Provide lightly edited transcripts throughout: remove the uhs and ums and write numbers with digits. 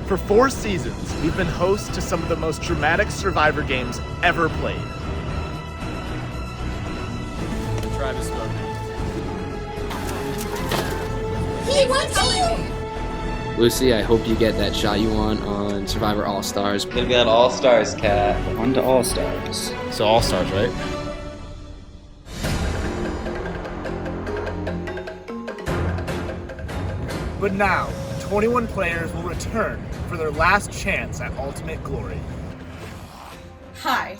For 4 seasons, we've been hosts to some of the most dramatic Survivor games ever played. Travis spoke. He wants you! Lucy, I hope you get that shot you want on Survivor All-Stars. Gonna be on All-Stars, Cat. On to All-Stars. So All-Stars, right? But now, 21 players will return for their last chance at Ultimate Glory. Hi,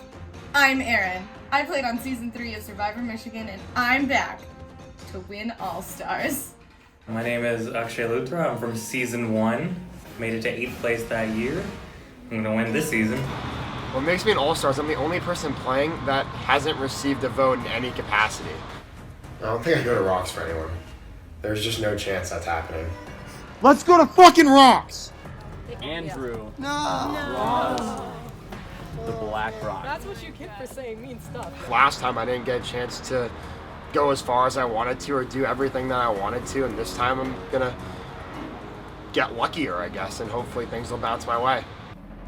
I'm Erin. I played on Season 3 of Survivor Michigan, and I'm back to win All-Stars. My name is Akshay Luthra. I'm from Season 1. Made it to 8th place that year. I'm gonna win this season. What makes me an All-Stars, I'm the only person playing that hasn't received a vote in any capacity. I don't think I go to Rocks for anyone. There's just no chance that's happening. Let's go to fucking Rocks! Andrew. No. The Black Rock. That's what you get for saying mean stuff. Last time I didn't get a chance to go as far as I wanted to or do everything that I wanted to, and this time I'm gonna get luckier, I guess, and hopefully things will bounce my way.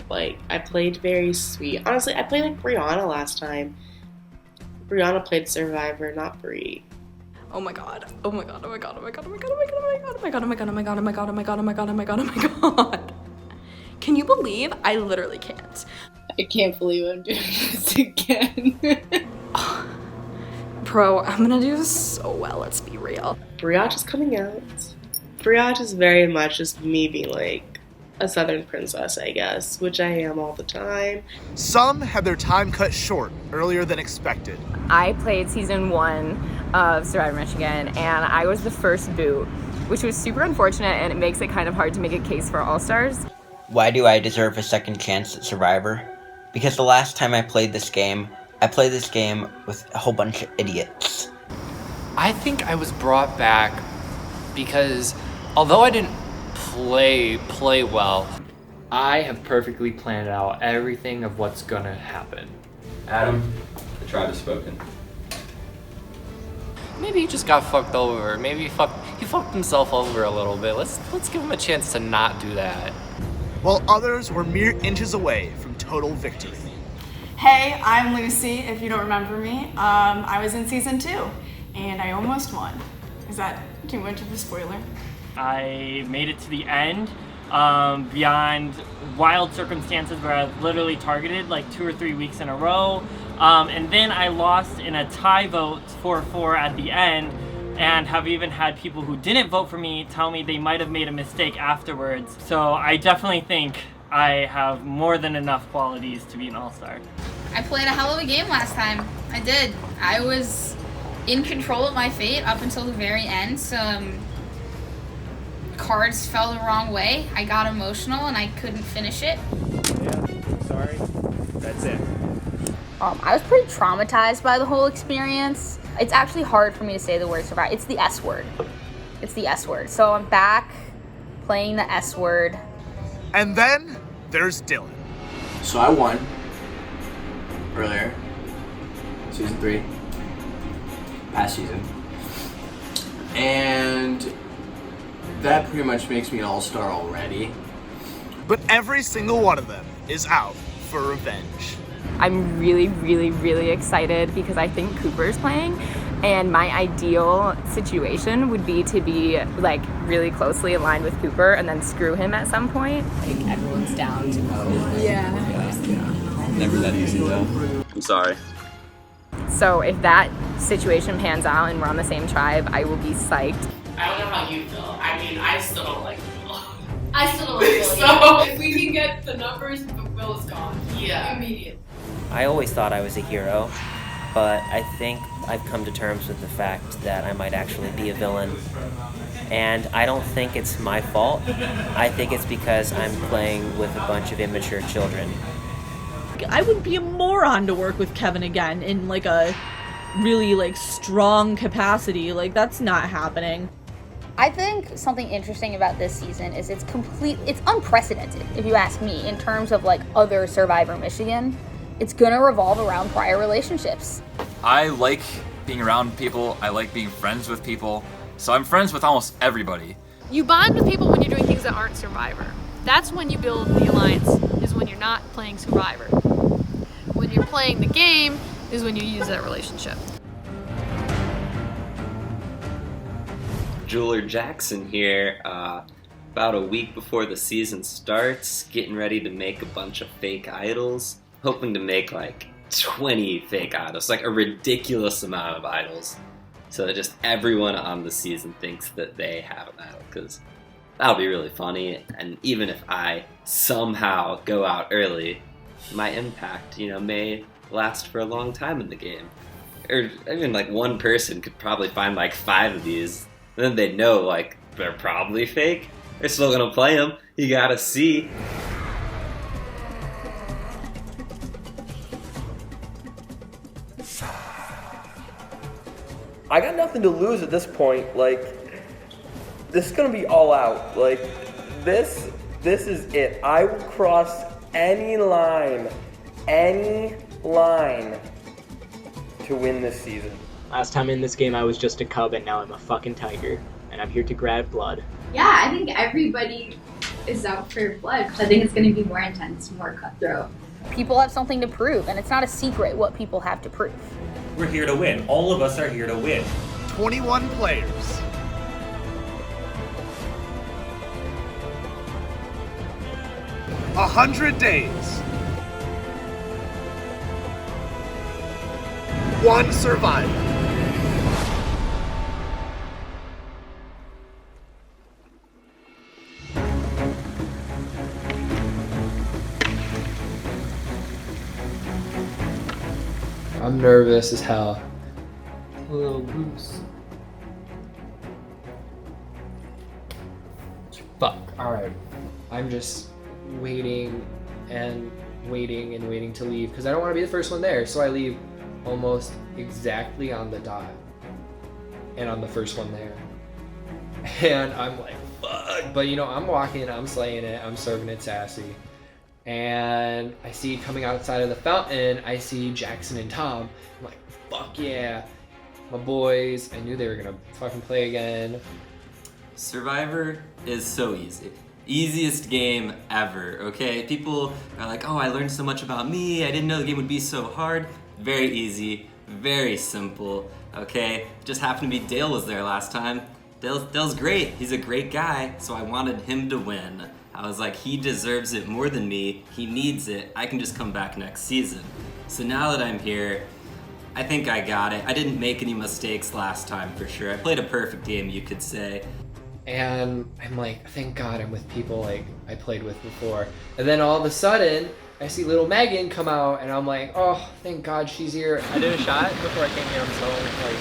Like, I played very sweet. Honestly, I played like Brianna last time. Brianna played Survivor, not Brie. Oh my god. Oh my god. Oh my god. Oh my god. Oh my god. Oh my god. Oh my god. Oh my god. Oh my god. Oh my god. Oh my god. Oh my god. Oh my god. Oh my god. Can you believe? I literally can't. I can't believe I'm doing this again. Bro, I'm gonna do so well, let's be real. Briage is coming out. Briage is very much just me being like a Southern princess, I guess, which I am all the time. Some had their time cut short earlier than expected. I played Season 1 of Survivor Michigan, and I was the first boot, which was super unfortunate, and it makes it kind of hard to make a case for All-Stars. Why do I deserve a second chance at Survivor? Because the last time I played this game with a whole bunch of idiots. I think I was brought back because although I didn't play well, I have perfectly planned out everything of what's gonna happen. Adam, the tribe has spoken. Maybe he just got fucked over. Maybe he fucked himself over a little bit. Let's give him a chance to not do that. While others were mere inches away from total victory. Hey, I'm Lucy, if you don't remember me. I was in Season 2, and I almost won. Is that too much of a spoiler? I made it to the end, beyond wild circumstances where I was literally targeted like 2 or 3 weeks in a row. And then I lost in a tie vote 4-4 at the end, and have even had people who didn't vote for me tell me they might have made a mistake afterwards. So I definitely think I have more than enough qualities to be an all-star. I played a hell of a game last time. I did. I was in control of my fate up until the very end. Some cards fell the wrong way. I got emotional and I couldn't finish it. Yeah, sorry. That's it. I was pretty traumatized by the whole experience. It's actually hard for me to say the word survive. It's the S word. It's the S word. So I'm back playing the S word. And then there's Dylan. So I won earlier, Season 3, past season. And that pretty much makes me an all-star already. But every single one of them is out for revenge. I'm really, really, really excited because I think Cooper's playing, and my ideal situation would be to be like really closely aligned with Cooper and then screw him at some point. Like everyone's down to go. Yeah. Never that easy though. I'm sorry. So if that situation pans out and we're on the same tribe, I will be psyched. I don't know how you feel. I mean, I still don't like Will. I still don't really. So if we can get the numbers, Will is gone. Yeah. Immediately. I always thought I was a hero, but I think I've come to terms with the fact that I might actually be a villain. And I don't think it's my fault. I think it's because I'm playing with a bunch of immature children. I would be a moron to work with Kevin again in like a really like strong capacity. Like that's not happening. I think something interesting about this season is it's unprecedented, if you ask me, in terms of like other Survivor Michigan. It's gonna revolve around prior relationships. I like being around people, I like being friends with people, so I'm friends with almost everybody. You bond with people when you're doing things that aren't Survivor. That's when you build the alliance, is when you're not playing Survivor. When you're playing the game is when you use that relationship. Jeweler Jackson here, about a week before the season starts, getting ready to make a bunch of fake idols, hoping to make like 20 fake idols, like a ridiculous amount of idols, so that just everyone on the season thinks that they have an idol, because that'll be really funny. And even if I somehow go out early, my impact, may last for a long time in the game. Or even like one person could probably find like 5 of these, and then they know like they're probably fake. They're still gonna play them. You gotta see. I got nothing to lose at this point. Like, this is gonna be all out. Like, this is it. I will cross any line to win this season. Last time in this game I was just a cub, and now I'm a fucking tiger, and I'm here to grab blood. Yeah, I think everybody is out for blood. I think it's going to be more intense, more cutthroat. People have something to prove, and it's not a secret what people have to prove. We're here to win. All of us are here to win. 21 players. 100 days. 1 survivor. I'm nervous as hell. A little loose. Fuck. Alright. I'm just waiting and waiting to leave because I don't want to be the first one there. So I leave almost exactly on the dot. And I'm the first one there. And I'm like, fuck. But I'm walking, I'm slaying it, I'm serving it sassy. And I see coming outside of the fountain, I see Jackson and Tom. I'm like, fuck yeah. My boys, I knew they were gonna fucking play again. Survivor is so easy. Easiest game ever, okay? People are like, oh, I learned so much about me. I didn't know the game would be so hard. Very easy, very simple, okay? Just happened to be Dale was there last time. Dale's great. He's a great guy, so I wanted him to win. I was like, he deserves it more than me. He needs it. I can just come back next season. So now that I'm here, I think I got it. I didn't make any mistakes last time for sure. I played a perfect game, you could say. And I'm like, thank God I'm with people like I played with before. And then all of a sudden, I see little Megan come out, and I'm like, oh, thank God she's here. I did a shot before I came here. I'm so like.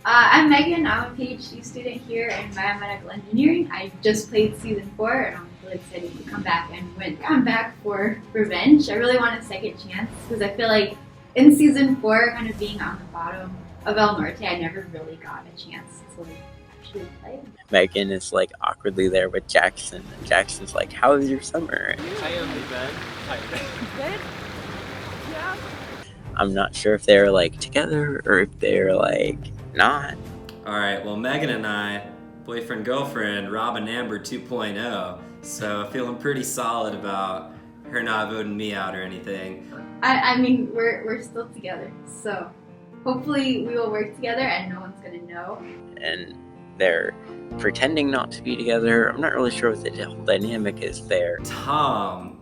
I'm Megan. I'm a PhD student here in biomedical engineering. I just played season 4, and I'm really excited to come back and win. I'm back for revenge. I really want a second chance because I feel like in season 4, kind of being on the bottom of El Norte, I never really got a chance to actually play. Megan is like awkwardly there with Jackson, and Jackson's like, how was your summer? I am Ben. Good? Yeah. I'm not sure if they're like together or if they're like not. Alright, well, Megan and I, boyfriend, girlfriend, Rob and Amber 2.0, so feeling pretty solid about her not voting me out or anything. I mean, we're still together, so hopefully we will work together and no one's gonna know. And they're pretending not to be together. I'm not really sure what the whole dynamic is there. Tommy.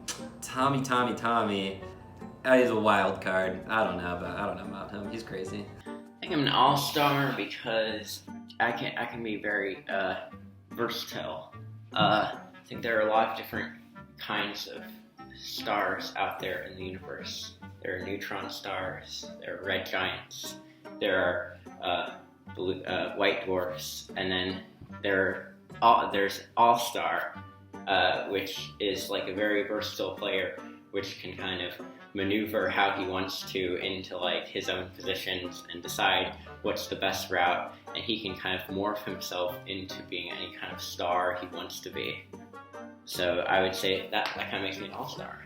He's a wild card. I don't know about him. He's crazy. I think I'm an all-star because I can be very versatile. I think there are a lot of different kinds of stars out there in the universe. There are neutron stars, there are red giants, there are white dwarfs, and then there's All-Star, which is like a very versatile player, which can kind of maneuver how he wants to into like his own positions and decide what's the best route, and he can kind of morph himself into being any kind of star he wants to be. So I would say that kind of makes me an all-star.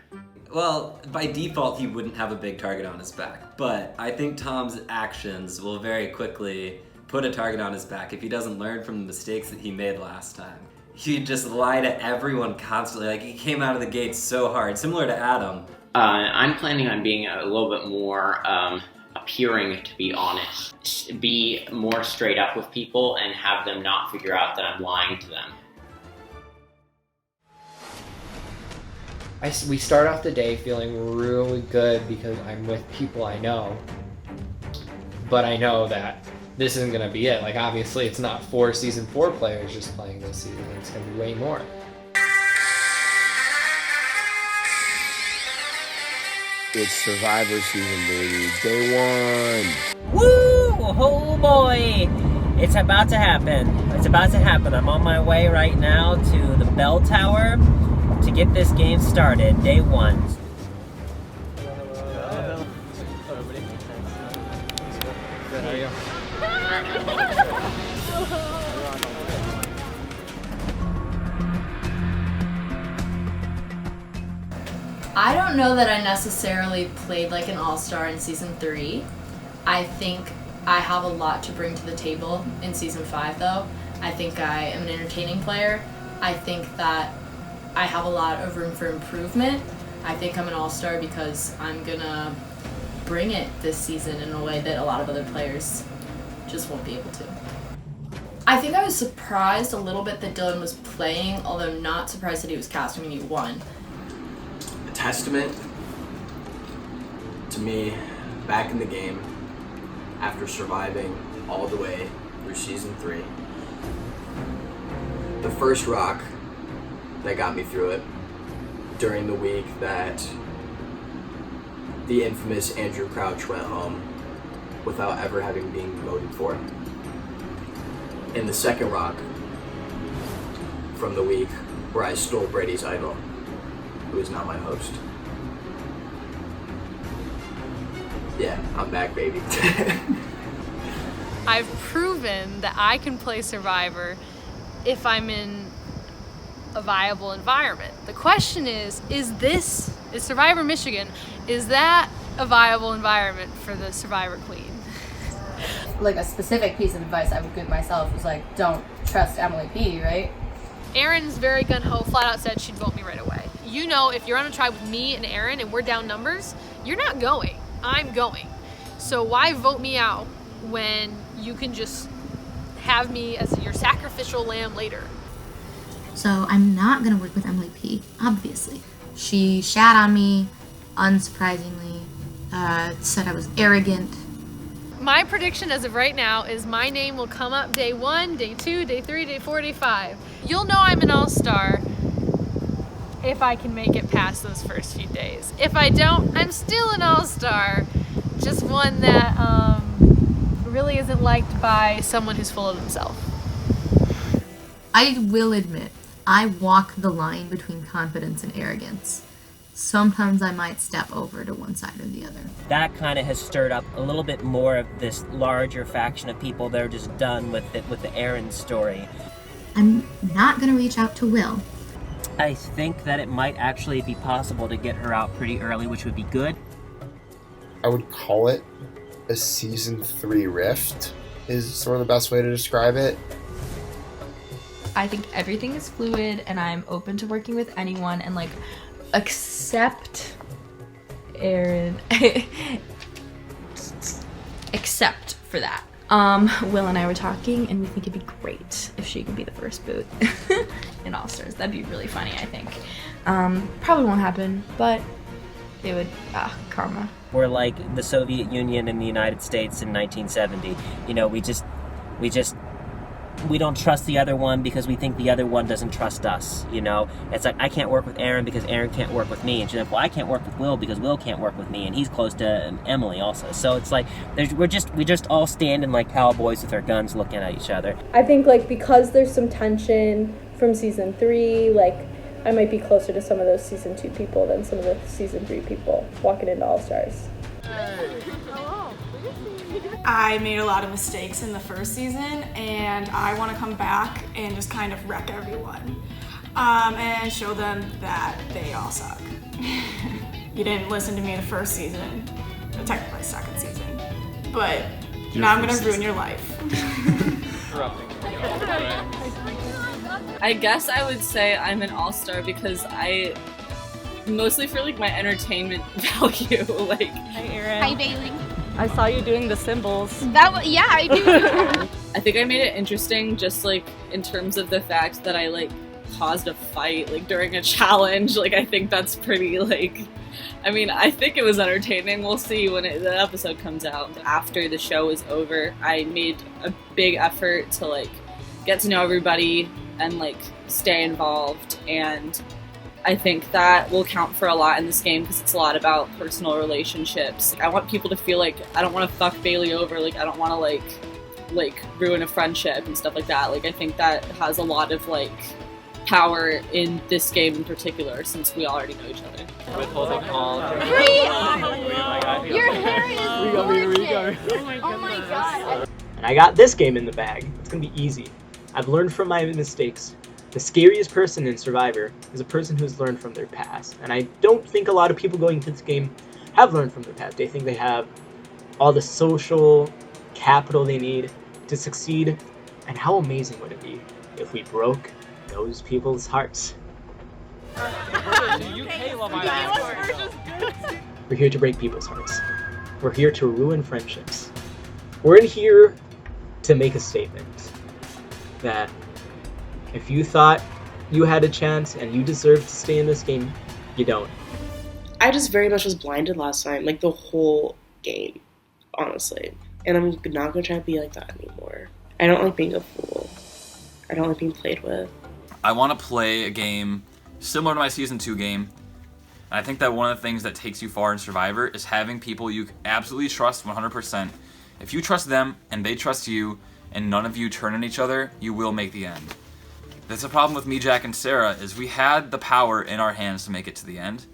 Well, by default, he wouldn't have a big target on his back, but I think Tom's actions will very quickly put a target on his back if he doesn't learn from the mistakes that he made last time. he'd just lie to everyone constantly. Like, he came out of the gate so hard, similar to Adam. I'm planning on being a little bit more appearing to be honest. Be more straight up with people and have them not figure out that I'm lying to them. We start off the day feeling really good because I'm with people I know. But I know that this isn't going to be it. Like, obviously, it's not 4 Season 4 players just playing this season. It's going to be way more. It's Survivor season, baby. Day 1. Woo! Oh boy! It's about to happen. It's about to happen. I'm on my way right now to the bell tower to get this game started. Day 1. I don't know that I necessarily played like an all-star in Season 3. I think I have a lot to bring to the table in Season 5 though. I think I am an entertaining player. I think that I have a lot of room for improvement. I think I'm an all-star because I'm gonna bring it this season in a way that a lot of other players just won't be able to. I think I was surprised a little bit that Dylan was playing, although not surprised that he was casting when he won. A testament to me back in the game after surviving all the way through Season 3. The first rock that got me through it during the week that the infamous Andrew Crouch went home without ever having been voted for. And the second rock from the week where I stole Brady's idol, who is now my host. Yeah, I'm back, baby. I've proven that I can play Survivor if I'm in a viable environment. The question is Survivor Michigan, is that a viable environment for the Survivor Queen? Like a specific piece of advice I would give myself was like, don't trust Emily P, right? Erin's very gun-ho, flat out said she'd vote me right away. You know, if you're on a tribe with me and Erin and we're down numbers, you're not going. I'm going. So why vote me out when you can just have me as your sacrificial lamb later? So I'm not gonna work with Emily P, obviously. She shat on me, unsurprisingly, said I was arrogant. My prediction as of right now is my name will come up day 1, day 2, day 3, day 4, day 5. You'll know I'm an all-star if I can make it past those first few days. If I don't, I'm still an all-star, just one that really isn't liked by someone who's full of himself. I will admit, I walk the line between confidence and arrogance. Sometimes I might step over to one side or the other. That kind of has stirred up a little bit more of this larger faction of people that are just done with the Erin story. I'm not gonna reach out to Will. I think that it might actually be possible to get her out pretty early, which would be good. I would call it a Season 3 rift, is sort of the best way to describe it. I think everything is fluid and I'm open to working with anyone and like except Erin. Except for that. Will and I were talking and we think it'd be great if she could be the first boot in All Stars. That'd be really funny, I think. Probably won't happen, but it would, karma. We're like the Soviet Union and the United States in 1970. You know, we don't trust the other one because we think the other one doesn't trust us, you know? It's like, I can't work with Erin because Erin can't work with me. And she's like, well, I can't work with Will because Will can't work with me, and he's close to Emily also. So it's like, we just all standing like cowboys with our guns looking at each other. I think, like, because there's some tension from Season 3, like, I might be closer to some of those Season 2 people than some of the Season 3 people walking into All-Stars. I made a lot of mistakes in the first season and I want to come back and just kind of wreck everyone and show them that they all suck. You didn't listen to me the first season, technically second season, but now I'm going to ruin your life. I guess I would say I'm an all-star because I mostly for like my entertainment value. Like, hi Erin. Hi Bailey. I saw you doing the symbols. Yeah, I do. I think I made it interesting just like in terms of the fact that I like caused a fight like during a challenge. Like I think that's pretty like, I mean, I think it was entertaining. We'll see when the episode comes out. After the show is over, I made a big effort to like get to know everybody and like stay involved, and I think that will count for a lot in this game because it's a lot about personal relationships. I want people to feel like I don't want to fuck Bailey over, like I don't want to like ruin a friendship and stuff like that. Like I think that has a lot of like power in this game in particular since we already know each other. Withholding all. Your hair is gorgeous. Oh my god. And I got this game in the bag. It's gonna be easy. I've learned from my mistakes. The scariest person in Survivor is a person who's learned from their past. And I don't think a lot of people going into this game have learned from their past. They think they have all the social capital they need to succeed. And how amazing would it be if we broke those people's hearts? We're here to break people's hearts. We're here to ruin friendships. We're in here to make a statement that if you thought you had a chance and you deserved to stay in this game, you don't. I just very much was blinded last time, like the whole game, honestly. And I'm not going to try to be like that anymore. I don't like being a fool. I don't like being played with. I want to play a game similar to my Season 2 game. And I think that one of the things that takes you far in Survivor is having people you absolutely trust 100%. If you trust them and they trust you and none of you turn on each other, you will make the end. That's the problem with me, Jack, and Sarah, is we had the power in our hands to make it to the end.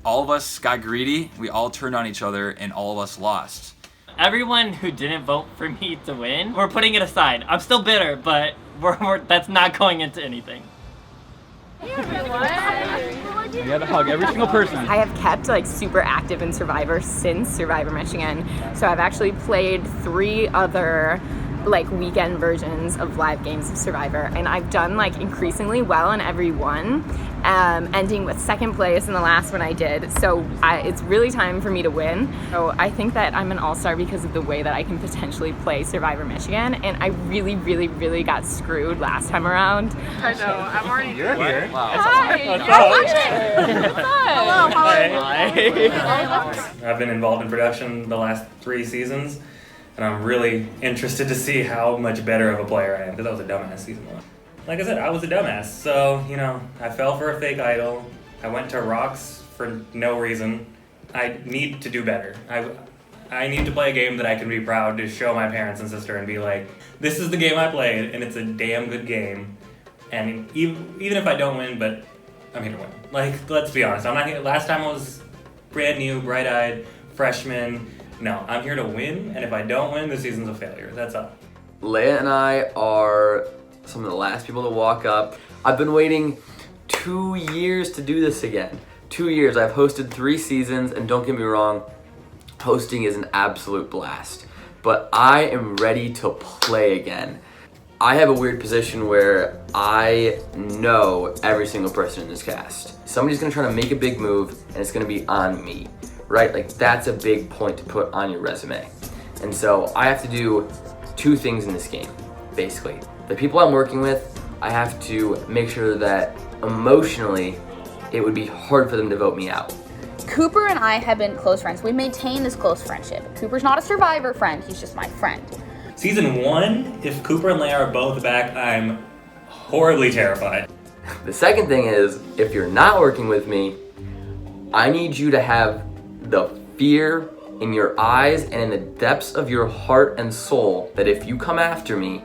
All of us got greedy, we all turned on each other, and all of us lost. Everyone who didn't vote for me to win, we're putting it aside. I'm still bitter, but that's not going into anything. You gotta hug every single person. I have kept like super active in Survivor since Survivor Michigan. So I've actually played 3 other like weekend versions of live games of Survivor, and I've done like increasingly well in every one, ending with 2nd place in the last one I did. So it's really time for me to win. So I think that I'm an all-star because of the way that I can potentially play Survivor Michigan, and I really, really, really got screwed last time around. I know, I'm already You're here. Wow. Hi. Hello, how are you? I've been involved in production the last 3 seasons, and I'm really interested to see how much better of a player I am, because I was a dumbass season 1. Like I said, I was a dumbass, so, you know, I fell for a fake idol. I went to Rocks for no reason. I need to do better. I need to play a game that I can be proud to show my parents and sister and be like, this is the game I played, and it's a damn good game. And even if I don't win, but I'm here to win. Like, let's be honest, I'm not here. Last time I was brand new, bright-eyed, freshman. No, I'm here to win, and if I don't win, the season's a failure. That's all. Leia and I are some of the last people to walk up. I've been waiting 2 years to do this again. 2 years. I've hosted 3 seasons, and don't get me wrong, hosting is an absolute blast. But I am ready to play again. I have a weird position where I know every single person in this cast. Somebody's gonna try to make a big move, and it's gonna be on me, right? Like, that's a big point to put on your resume. And so I have to do 2 things in this game, basically. The people I'm working with, I have to make sure that emotionally, it would be hard for them to vote me out. Cooper and I have been close friends. We maintain this close friendship. Cooper's not a Survivor friend, he's just my friend. Season 1, if Cooper and Leia are both back, I'm horribly terrified. The second thing is, if you're not working with me, I need you to have the fear in your eyes and in the depths of your heart and soul that if you come after me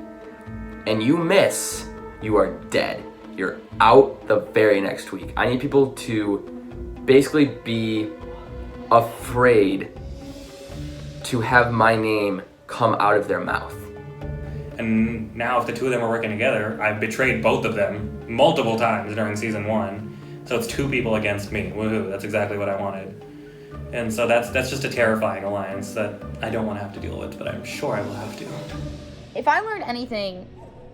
and you miss, you are dead. You're out the very next week. I need people to basically be afraid to have my name come out of their mouth. And now if the 2 of them are working together, I've betrayed both of them multiple times during season 1. So it's 2 people against me. Woohoo, that's exactly what I wanted. And so that's just a terrifying alliance that I don't want to have to deal with, but I'm sure I will have to. If I learned anything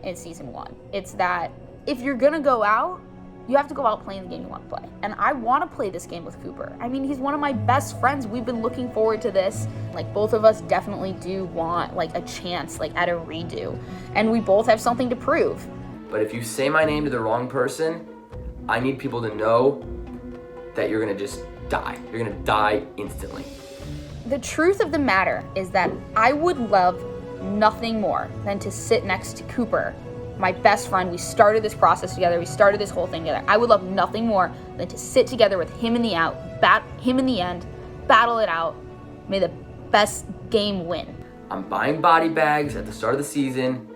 in season 1, it's that if you're gonna go out, you have to go out playing the game you want to play. And I want to play this game with Cooper. I mean, he's one of my best friends. We've been looking forward to this. Like, both of us definitely do want, like, a chance, like, at a redo. And we both have something to prove. But if you say my name to the wrong person, I need people to know that you're gonna just die. You're gonna die instantly. The truth of the matter is that I would love nothing more than to sit next to Cooper, my best friend. We started this process together. We started this whole thing together. I would love nothing more than to sit together with him in the him in the end, battle it out. May the best game win. I'm buying body bags at the start of the season,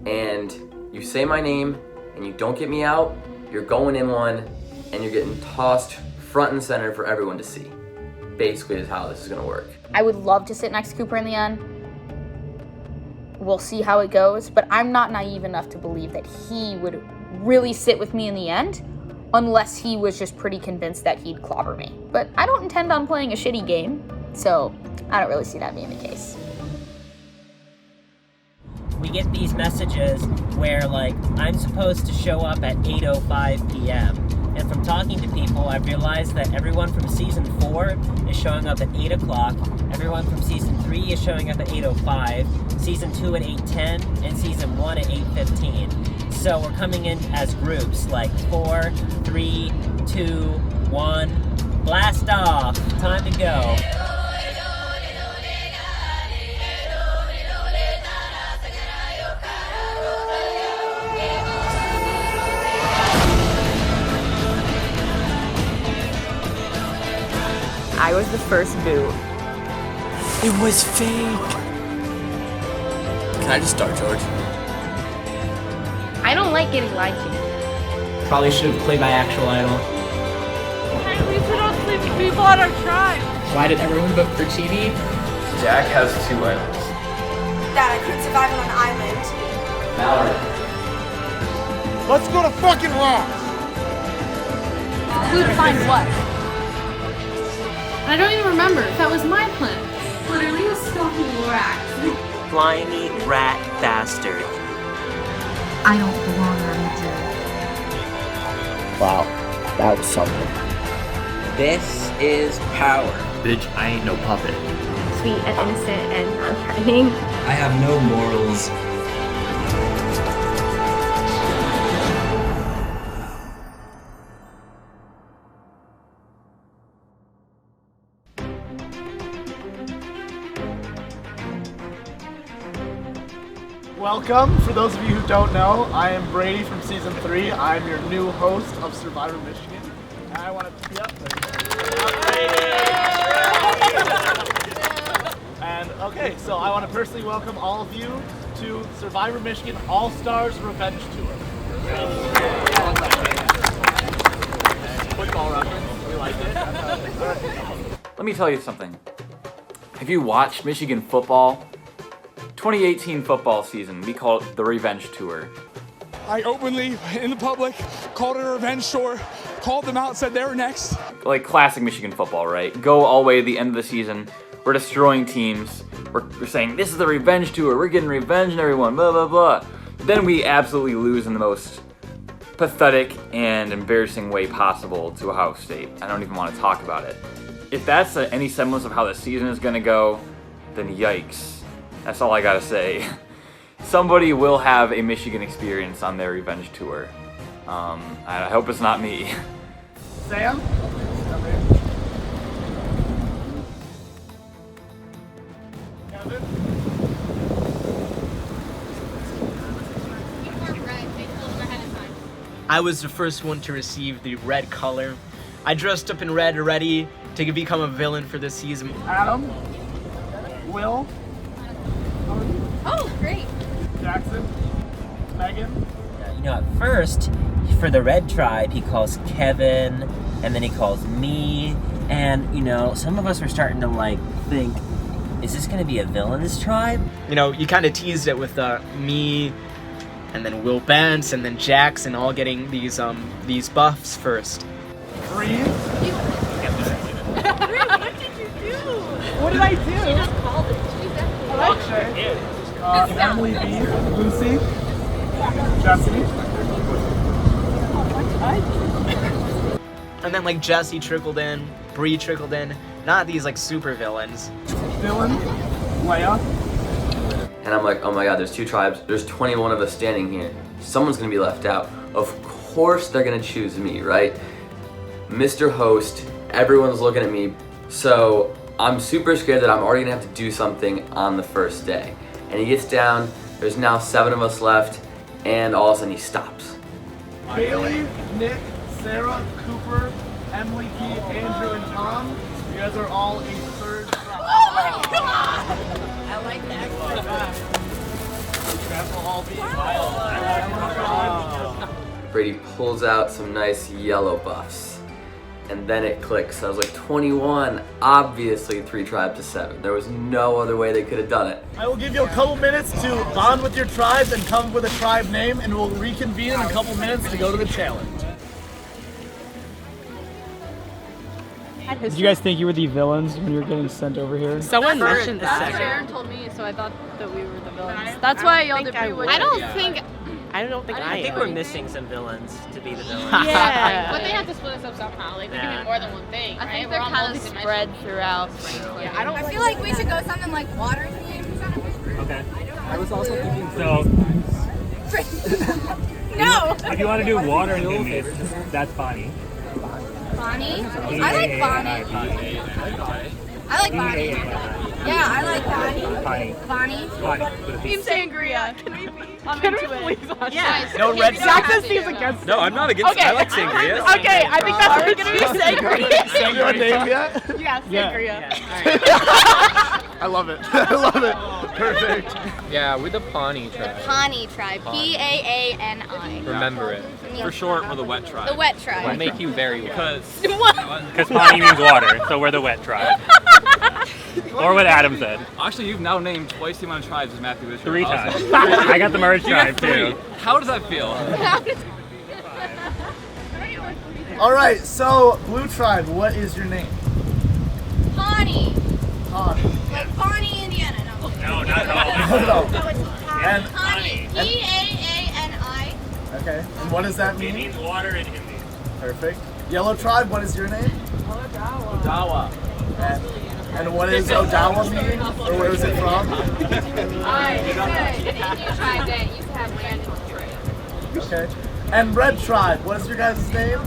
and you say my name and you don't get me out, you're going in one and you're getting tossed front and center for everyone to see. Basically is how this is gonna work. I would love to sit next to Cooper in the end. We'll see how it goes, but I'm not naive enough to believe that he would really sit with me in the end unless he was just pretty convinced that he'd clobber me. But I don't intend on playing a shitty game, so I don't really see that being the case. We get these messages where, like, I'm supposed to show up at 8:05 p.m. And from talking to people, I've realized that everyone from season 4 is showing up at 8 o'clock, everyone from season 3 is showing up at 8:05, season 2 at 8:10, and season 1 at 8:15. So we're coming in as groups, like 4, 3, 2, 1, blast off, time to go. I was the first boo. It was fake. Can I just start, George? I don't like getting lied to. Probably should have played my actual idol. We put on sleeping people on our tribe. Why did everyone vote for Chidi? Jack has 2 idols. That I couldn't survive on an island. Mallory. Let's go to fucking Ross! Who to find what? I don't even remember if that was my plan. Literally a stalking Lorax. Slimy rat bastard. I don't belong on the jury. Wow, that was something. This is power. Bitch, I ain't no puppet. Sweet and innocent and non-threatening. I have no morals. Welcome. For those of you who don't know, I am Brady from season 3. I'm your new host of Survivor Michigan. And I want to be up there. And okay, so I want to personally welcome all of you to Survivor Michigan All-Stars Revenge Tour. Football reference. We liked it. Let me tell you something. Have you watched Michigan football? 2018 football season, we call it the Revenge Tour. I openly, in the public, called it a revenge tour, called them out, said they were next. Like classic Michigan football, right? Go all the way to the end of the season. We're destroying teams. We're saying, this is the Revenge Tour. We're getting revenge on everyone, blah, blah, blah. Then we absolutely lose in the most pathetic and embarrassing way possible to Ohio State. I don't even want to talk about it. If that's any semblance of how the season is going to go, then yikes. That's all I gotta say. Somebody will have a Michigan experience on their revenge tour. I hope it's not me. Sam? Kevin? I was the first one to receive the red color. I dressed up in red ready to become a villain for this season. Adam? Will? Oh, great. Jackson? Megan? You know, at first, for the red tribe, he calls Kevin, and then he calls me, and, you know, some of us were starting to, like, think, is this gonna be a villainous tribe? You know, you kind of teased it with me, and then Will Bence, and then Jackson all getting these buffs first. Breathe? What did you do? What did I do? She just called it. Emily B, Lucy, Jesse, And then like Jesse trickled in, Bree trickled in. Not these like super villains. Dylan, Leia. And I'm like, oh my god, there's 2 tribes. There's 21 of us standing here. Someone's gonna be left out. Of course they're gonna choose me, right? Mr. Host, everyone's looking at me. So I'm super scared that I'm already gonna have to do something on the first day. And he gets down, there's now 7 of us left, and all of a sudden he stops. Bailey, Nick, Sarah, Cooper, Emily, Pete, Andrew, and Tom. You guys are all a third. Oh my god! I like that. Brady pulls out some nice yellow buffs. And then it clicks. I was like, 21, obviously 3 tribes to 7. There was no other way they could have done it. I will give you a couple minutes to bond with your tribes and come up with a tribe name, and we'll reconvene in a couple minutes to go to the challenge. Did you guys think you were the villains when you were getting sent over here? Someone mentioned that. Aaron told me, so I thought that we were the villains. That's why I yelled at Bree. I don't think. I don't think I I think am. we're missing some villains to be the villains. Yeah. But they have to split us up somehow. Like, there can be more than one thing, I right? think We're they're all kind of multidimensional. spread throughout. Yeah, I feel like we should go something like water themed. Okay. I was also thinking. So, No! if you want to do water and Hindis, that's Bonnie. Bonnie? I like Bonnie. I like Bonnie. Yeah, I like Bonnie. Bonnie? Team Sangria. Can we please watch Yeah. No red Jackson seems against. No, I'm not against Okay. I like sangria. Okay, I think that's what gonna be Sangria. Your name yet? Yeah, Sangria. I love it. I love it. Perfect. Yeah, we're the Pawnee tribe. Pawnee tribe. P-A-A-N-I. Remember it. For short, we're the wet tribe. The wet tribe. We'll make you very well. Because Pawnee means water, so we're the wet tribe. Or what Adam said. Actually, you've now named twice the amount of tribes as Matthew Bishop. 3 times. Awesome. I got the merge You got tribe too. 3. How does that feel? All right, so Blue Tribe, what is your name? Pawnee. Pawnee. Like Pawnee, Indiana. No, not at all. No, it's And- Pawnee. P-A-A-N-I. Okay, and what does that It mean? means water in Hindi. Perfect. Yellow Tribe, what is your name? Odawa. And what does Odawa mean? Or where is it from? An Indian tribe that used to have land in the Okay. And Red Tribe, what is your guys' name?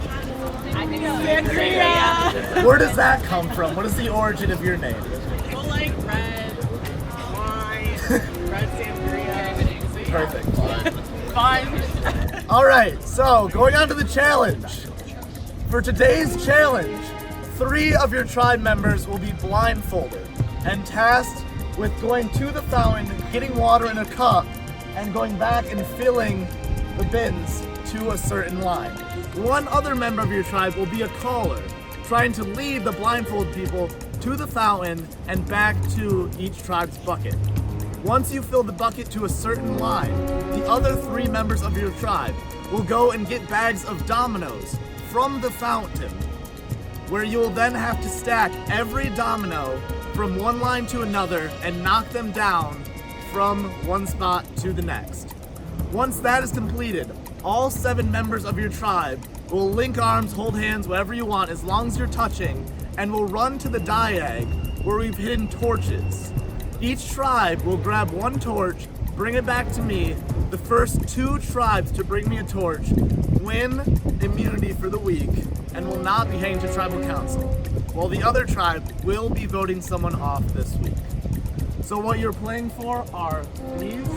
Sangria. Where does that come from? What is the origin of your name? Well, like red wine, red sangria. Perfect. Fun. All right, so going on to the challenge. For today's challenge, 3 of your tribe members will be blindfolded and tasked with going to the fountain, getting water in a cup, and going back and filling the bins to a certain line. 1 other member of your tribe will be a caller, trying to lead the blindfolded people to the fountain and back to each tribe's bucket. Once you fill the bucket to a certain line, the other 3 members of your tribe will go and get bags of dominoes from the fountain, where you will then have to stack every domino from one line to another and knock them down from one spot to the next. Once that is completed, all 7 members of your tribe will link arms, hold hands, whatever you want, as long as you're touching, and will run to the diag where we've hidden torches. Each tribe will grab 1 torch, bring it back to me. The first 2 tribes to bring me a torch win immunity for the week and will not be heading to tribal council, while the other tribe will be voting someone off this week. So what you're playing for are these,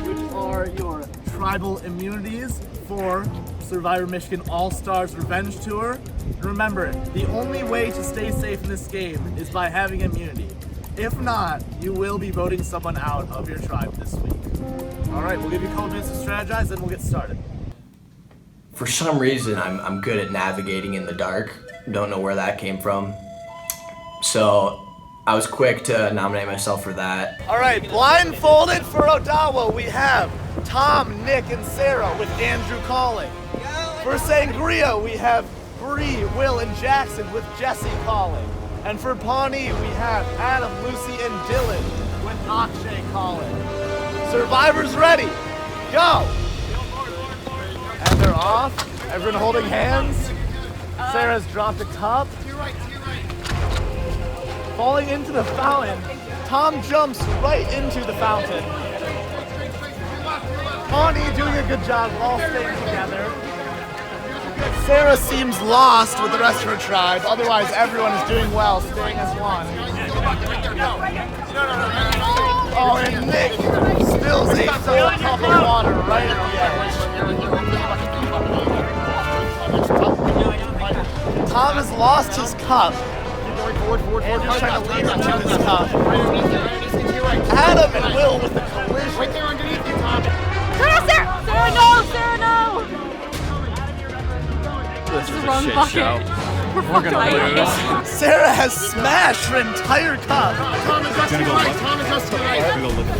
which are your tribal immunities for Survivor Michigan All-Stars Revenge Tour. And remember, the only way to stay safe in this game is by having immunity. If not, you will be voting someone out of your tribe this week. All right, we'll give you a couple minutes to strategize, and we'll get started. For some reason, I'm good at navigating in the dark. Don't know where that came from. So I was quick to nominate myself for that. All right, blindfolded for Odawa, we have Tom, Nick, and Sarah with Andrew calling. For Sangria, we have Bree, Will, and Jackson with Jesse calling. And for Pawnee, we have Adam, Lucy, and Dylan with Akshay calling. Survivors ready, go! And they're off. Everyone holding hands. Sarah's dropped a cup. Falling into the fountain. Tom jumps right into the fountain. Pawnee doing a good job, all staying together. Sarah seems lost with the rest of her tribe. Otherwise, everyone is doing well, staying as one. Oh, and Nick spills a full cup of water right at the edge. Tom has lost his cup. Andrew's trying to lead him to his cup. Adam and Will with the collision. Right there underneath you, Tom. Sarah, no! Sarah, no! This is is the a wrong shit bucket. show. We're gonna lose. Sarah has smashed her entire cup. Tom, adjust to your right. Tom, adjust to your right.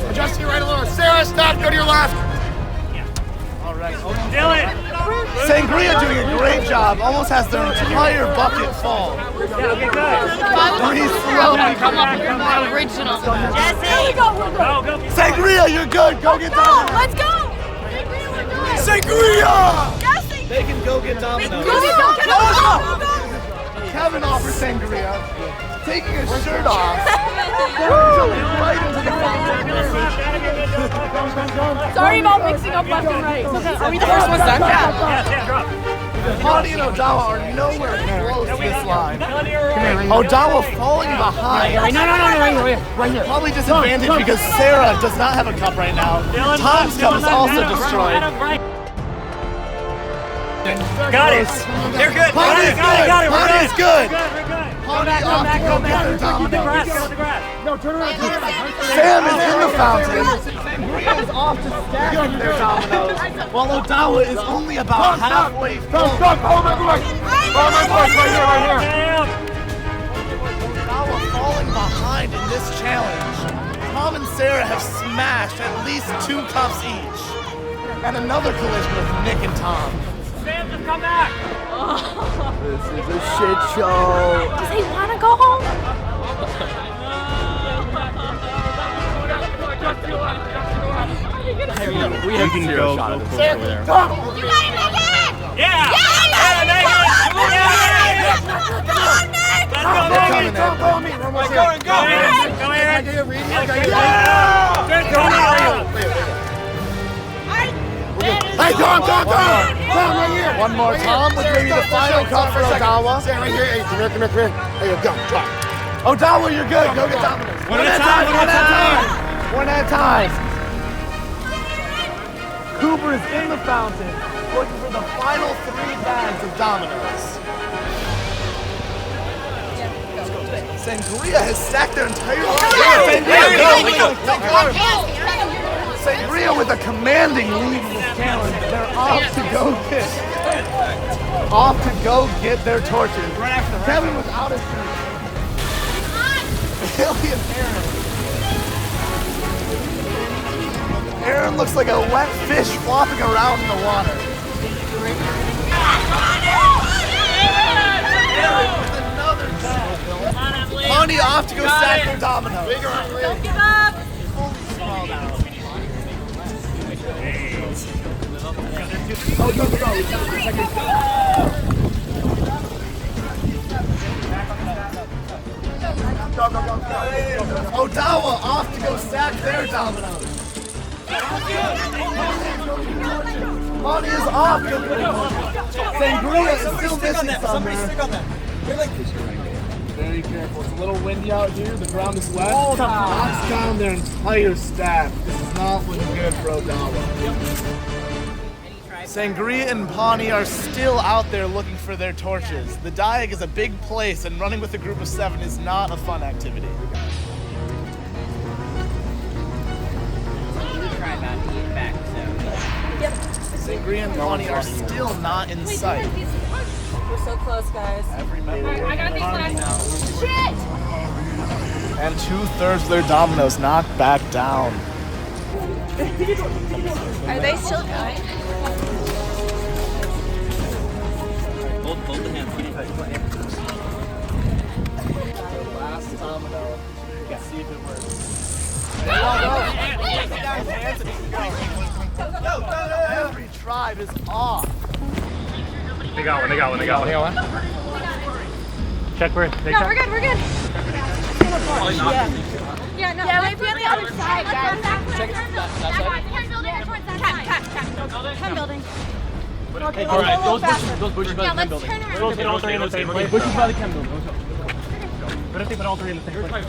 Adjust to your right a little. Sarah, stop. Go to your left. All right. Dylan! Sangria doing a great job. Almost has their entire bucket full. He's slowly come up with my original. Jesse! Go. Sangria, you're good. Go get Domino's. Let's go! Sangria! Jesse! They can go get Domino's. Go! Kevin offers Sangria, taking his shirt off. Jumping right into the fountain. Sorry about mixing up left and right. Are we the first ones done? Yeah, Pawnee and Odawa are nowhere close to this line. Odawa falling behind. No, right here. Probably disadvantaged because Sarah does not have a cup right now. Tom's cup is also destroyed. Got it. They're good. Pawnee's good. Pawnee's good. Pawnee off to go get her Domino's. No, turn around. Sam is in the fountain. Sangria is off to stack their Domino's, while Odawa is only about halfway full. Stop. Follow my voice. Follow my voice right here. Odawa falling behind in this challenge. Tom and Sarah have smashed at least 2 cups each. And another collision with Nick and Tom. Sam, just come back! This is a shit show. Does he want to go home? We have zero shot at this over there. You gotta make it! Yeah! Make it! Hey, Tom, right here. One more. Tom with maybe the final cup for Odawa. Stay right here. Hey, come here. There you go. Drop. Odawa, you're good. Go get Domino's. One at a time. Cooper is in the fountain, looking for the final 3 bags of Domino's. Sangria has stacked their entire Sangria with a commanding lead in this challenge. They're off to go get their torches. Kevin without his shoes. Billy and Aaron looks like a wet fish flopping around in the water. Pawnee off to go stack their Domino's. Don't give up! Odawa off to go stack their Domino's. Pawnee is off. Sangria is still missing somewhere. Very careful. It's a little windy out here. The ground is wet. Knocks down their entire staff. This is not looking good for Odawa. Sangria and Pawnee are still out there looking for their torches. The Diag is a big place, and running with a group of 7 is not a fun activity. Sangria and Pawnee are still not in sight. We're so close, guys. Every member I got these last. Shit! and 2/3 of their Domino's knocked back down. Are they still going? Hold the hand. Last domino. Let's see if it works. Every tribe is off. They got one. Check where they No, check. we're good. Yeah, no. Yeah, wait, be on the other side, guys. Check it. That side. Ken building towards that side. Ken building. Okay, all right. Those bushes by the Ken building. Let's get all three in the same place. Bushes by the Ken building. What if they put all three in the same place?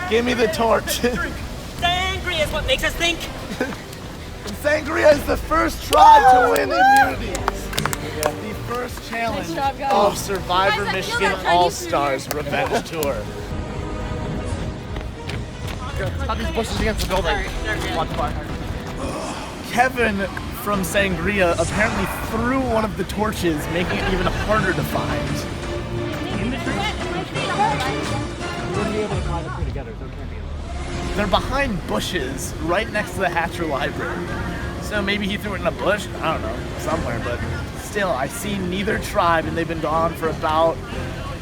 Give me the torch. Sangria is what makes us think. Sangria is the first tribe to win immunities. The first challenge Nice job, guys. of Survivor Guys, I feel Michigan that All-Stars Revenge Tour. Stop these bushes against the building. Kevin from Sangria apparently threw one of the torches, making it even harder to find. They're behind bushes right next to the Hatcher Library. So maybe he threw it in a bush? I don't know, somewhere, but still, I see neither tribe, and they've been gone for about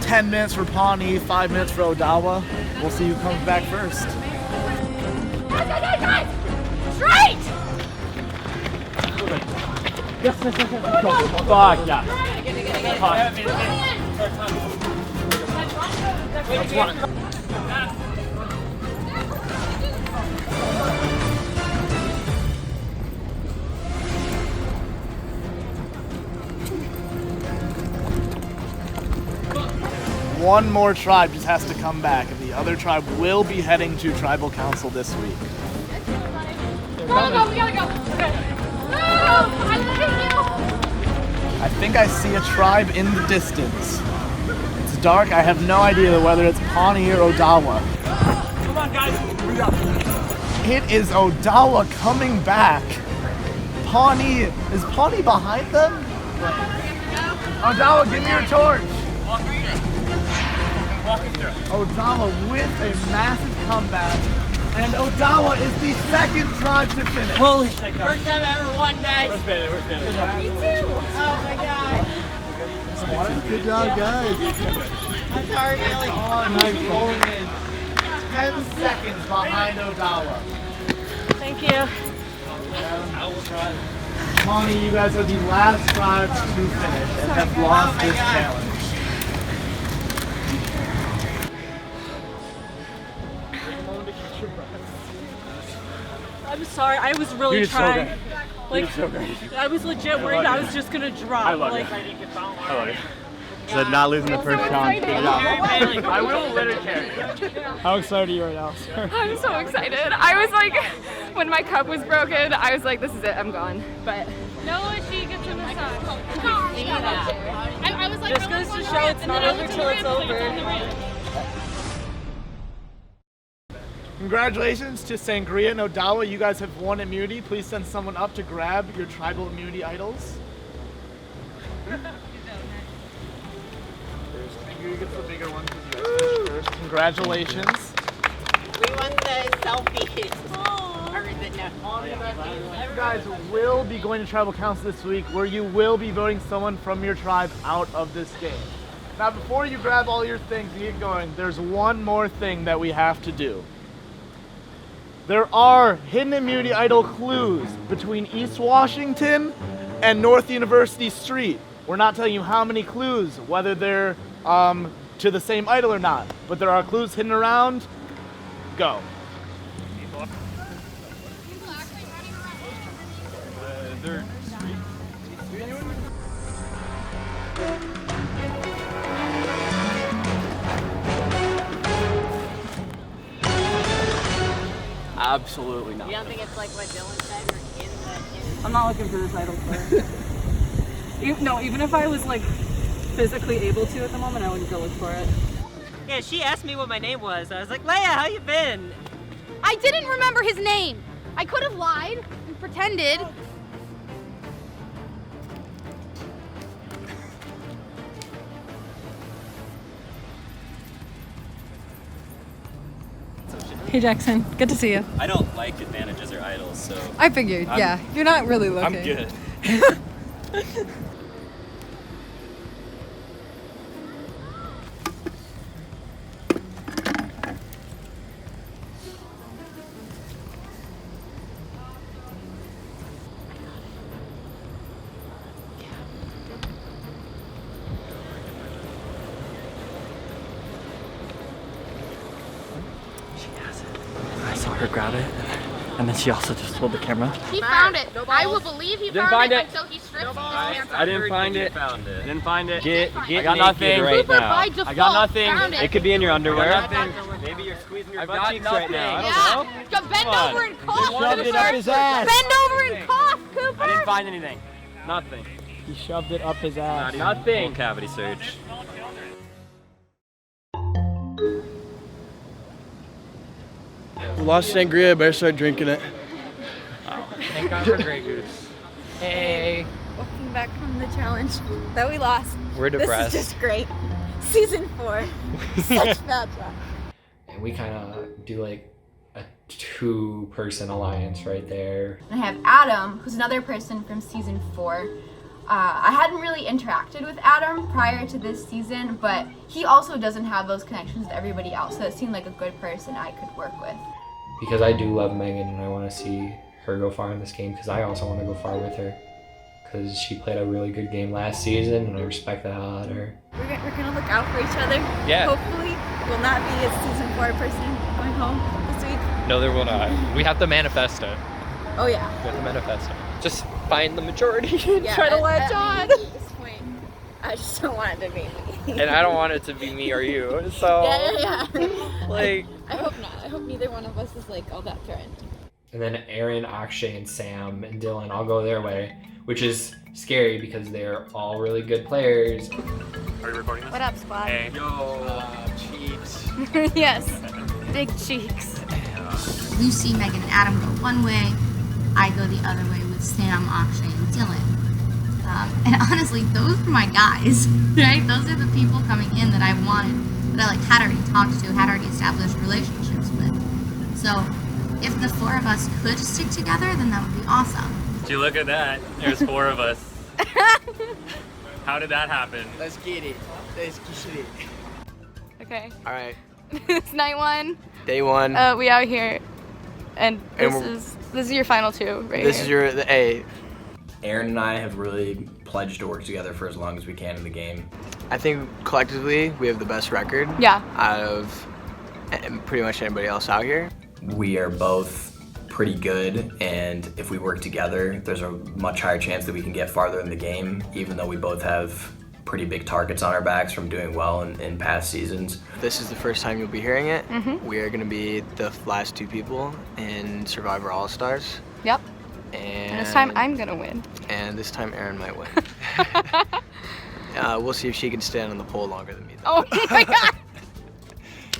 10 minutes for Pawnee, 5 minutes for Odawa. We'll see who comes back first. Guys! Straight! Yes. Fuck, yeah. One more tribe just has to come back, and the other tribe will be heading to Tribal Council this week. Go, we gotta go. Okay. No! I hate you! I think I see a tribe in the distance. It's dark, I have no idea whether it's Pawnee or Odawa. Come on, guys. It is Odawa coming back. Pawnee, is Pawnee behind them? Odawa, give me your torch. Odawa with a massive comeback, and Odawa is the second tribe to finish. Holy shit. First time ever won, guys. Where's Bailey? Me too. Oh my god. Good job, guys. I'm sorry, Bailey. Pawnee rolling in 10 seconds behind Odawa. Thank you. Pawnee, you guys are the last tribes to finish and have lost this challenge. I'm sorry, I was really You're so trying. great. Like, You're so great. I was legit worried I was just gonna drop. I love like, it. I love it. So not losing the first challenge. Good job. I will let her carry you. How excited are you right now, sir? I'm so excited. I was like, when my cup was broken, I was like, this is it, I'm gone. But No, she gets a massage. I was like, just goes to show it's not over till it's over. Congratulations to Sangria and Odawa. You guys have won immunity. Please send someone up to grab your tribal immunity idols. You get the bigger one because you guys finished first. Congratulations. We won the selfies. You guys will be going to Tribal Council this week, where you will be voting someone from your tribe out of this game. Now, before you grab all your things and get going, there's one more thing that we have to do. There are hidden immunity idol clues between East Washington and North University Street. We're not telling you how many clues, whether they're to the same idol or not, but there are clues hidden around. Go. Third street. Absolutely not. You don't think it's like what Dylan said? Or in the I'm not looking for this idol player. No, even if I was like physically able to at the moment, I wouldn't go look for it. Yeah, she asked me what my name was. I was like, Leia, how you been? I didn't remember his name. I could have lied and pretended. Hey Jackson, good to see you. I don't like advantages or idols, so. I figured, yeah. You're not really looking. I'm good. her grab it. And then she also just hold the camera. He found it. I will believe he found it until he strips his pants off. I didn't find it. Didn't find it. Get I got nothing right Cooper, now. by default, I got nothing. found it. It could be in your underwear. Nothing. Maybe you're squeezing your butt cheeks right now. I don't know. Yeah. Bend over and cough. Shoved it up his ass. Bend over and cough, Cooper. I didn't find anything. Nothing. He shoved it up his ass. Nothing. Full cavity search. We lost sangria, better start drinking it. Thank God for Grey Goose. Hey. Welcome back from the challenge that we lost. We're depressed. This is just great. Season 4. Such bad luck. And we kind of do like a 2-person alliance right there. I have Adam, who's another person from season 4. I hadn't really interacted with Adam prior to this season, but he also doesn't have those connections with everybody else, so it seemed like a good person I could work with. Because I do love Megan and I want to see her go far in this game, because I also want to go far with her. Because she played a really good game last season and I respect the hell out of her. We're gonna look out for each other. Yeah. Hopefully, we'll not be a season 4 person going home this week. No, there will not. We have to manifest it. Oh yeah. We have to manifest it. Just find the majority and Yeah, try to latch at on. this point, I just don't want it to be me. And I don't want it to be me or you. So Yeah. like I hope not. I hope neither one of us is like all that threatened. And then Aaron, Akshay, and Sam and Dylan all go their way, which is scary because they're all really good players. Are you recording this? What up, squad? Hey. Yo, cheeks. Yes, big cheeks. Lucy, Megan, and Adam go one way. I go the other way with Sam, Akshay, and Dylan. And honestly, those were my guys, right? Those are the people coming in that I wanted, that I like had already talked to, had already established relationships with. So if the 4 of us could stick together, then that would be awesome. Did you look at that? There's 4 of us. How did that happen? Let's get it. Let's get it. Okay. All right. It's night 1. Day 1. We out here, and And this is your final 2, right? This is the A. Aaron and I have really pledged to work together for as long as we can in the game. I think collectively we have the best record. Yeah. Out of pretty much anybody else out here. We are both pretty good, and if we work together, there's a much higher chance that we can get farther in the game, even though we both have pretty big targets on our backs from doing well in past seasons. This is the first time you'll be hearing it. Mhm. We are going to be the last 2 people in Survivor All-Stars. Yep. And this time I'm gonna win. And this time Erin might win. We'll see if she can stand on the pole longer than me, though. Oh my god!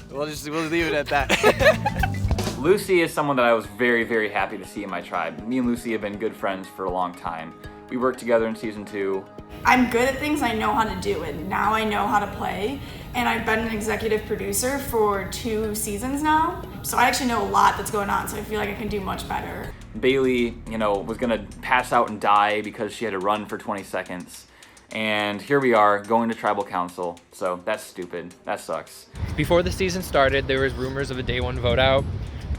We'll leave it at that. Lucy is someone that I was very, very happy to see in my tribe. Me and Lucy have been good friends for a long time. We worked together in season 2. I'm good at things I know how to do, and now I know how to play. And I've been an executive producer for 2 seasons now. So I actually know a lot that's going on, so I feel like I can do much better. Bailey, was gonna pass out and die because she had to run for 20 seconds. And here we are, going to tribal council. So that's stupid. That sucks. Before the season started, there was rumors of a day 1 vote out,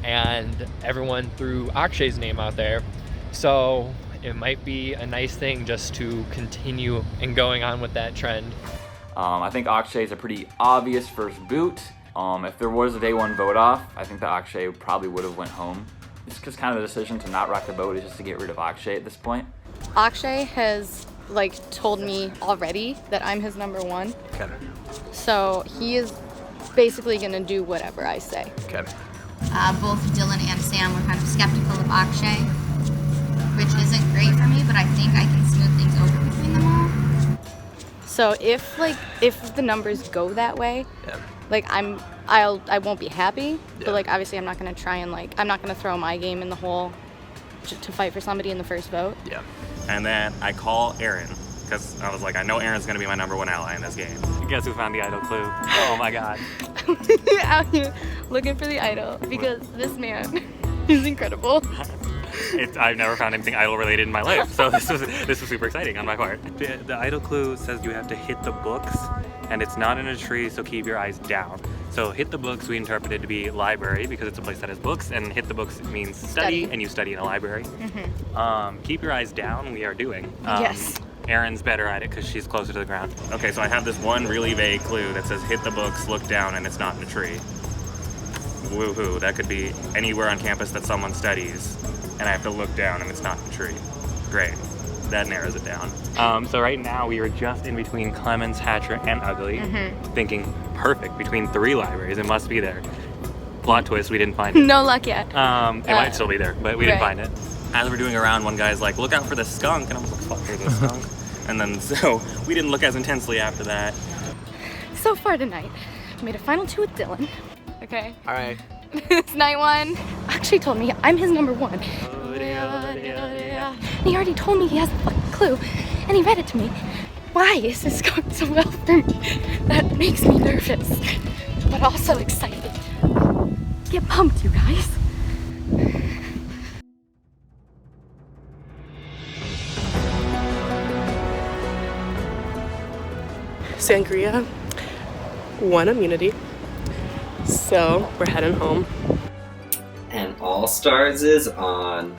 and everyone threw Akshay's name out there. So it might be a nice thing just to continue and going on with that trend. I think Akshay is a pretty obvious first boot. If there was a day 1 vote off, I think that Akshay probably would have went home. It's just kind of the decision to not rock the boat is just to get rid of Akshay at this point. Akshay has told me already that I'm his number 1. Okay. So he is basically gonna do whatever I say. Okay. Both Dylan and Sam were kind of skeptical of Akshay, which isn't great for me, but I think I can smooth things over between them all. So if the numbers go that way, I won't be happy, but obviously I'm not gonna try and I'm not gonna throw my game in the hole to fight for somebody in the first vote. Yeah. And then I call Aaron, because I was like, I know Aaron's going to be my number 1 ally in this game. Guess who found the idol clue? Oh my god. Out here looking for the idol, because this man is incredible. I've never found anything idol related in my life, so this was super exciting on my part. The idol clue says you have to hit the books, and it's not in a tree, so keep your eyes down. So hit the books we interpreted to be library, because it's a place that has books, and hit the books means study. And you study in a library. Mm-hmm. Keep your eyes down, we are doing. Yes. Erin's better at it because she's closer to the ground. Okay, so I have this one really vague clue that says hit the books, look down, and it's not in a tree. woohoo, that could be anywhere on campus that someone studies, and I have to look down and it's not the tree. Great. That narrows it down. So right now we are just in between Clemens, Hatcher, and Ugly, thinking perfect between 3 libraries. It must be there. Plot twist, we didn't find it. No luck yet. It might still be there, but we didn't find it. As we're doing around, one guy's like, look out for the skunk, and I was like, fuck, there's a skunk. And then so we didn't look as intensely after that. So far tonight, I made a final 2 with Dylan. Okay. All right. It's night 1. Actually told me I'm his number 1. And he already told me he has a fucking clue, and he read it to me. Why is this going so well for me? That makes me nervous, but also excited. Get pumped, you guys. Sangria, 1 immunity, so we're heading home. And All Stars is on.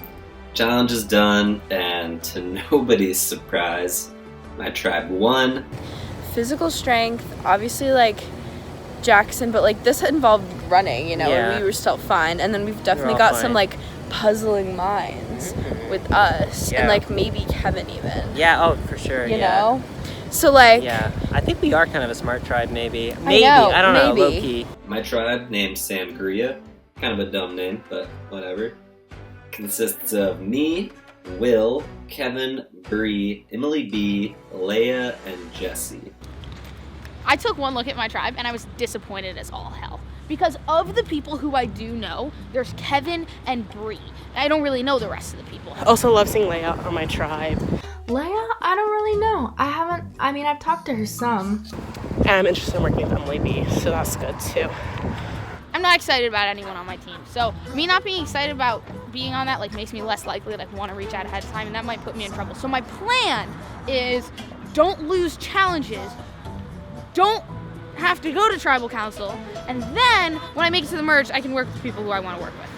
Challenge is done, and to nobody's surprise, my tribe won. Physical strength, obviously like Jackson, but like this involved running, you know, and we were still fine. And then we've definitely got some like puzzling minds with us, and like maybe Kevin even. Yeah, oh, for sure, You know? So like... Yeah, I think we are kind of a smart tribe, maybe. I don't know, maybe. low-key. My tribe, named Sangria, kind of a dumb name, but whatever, consists of me, Will, Kevin, Bree, Emily B, Leia, and Jesse. I took one look at my tribe and I was disappointed as all hell. Because of the people who I do know, there's Kevin and Bree. I don't really know the rest of the people. Also love seeing Leia on my tribe. Leia? I don't really know. I've talked to her some. And I'm interested in working with Emily B, so that's good too. I'm not excited about anyone on my team. So me not being excited about being on that like makes me less likely to like want to reach out ahead of time, and that might put me in trouble. So my plan is don't lose challenges. Don't have to go to tribal council, and then when I make it to the merge, I can work with people who I want to work with.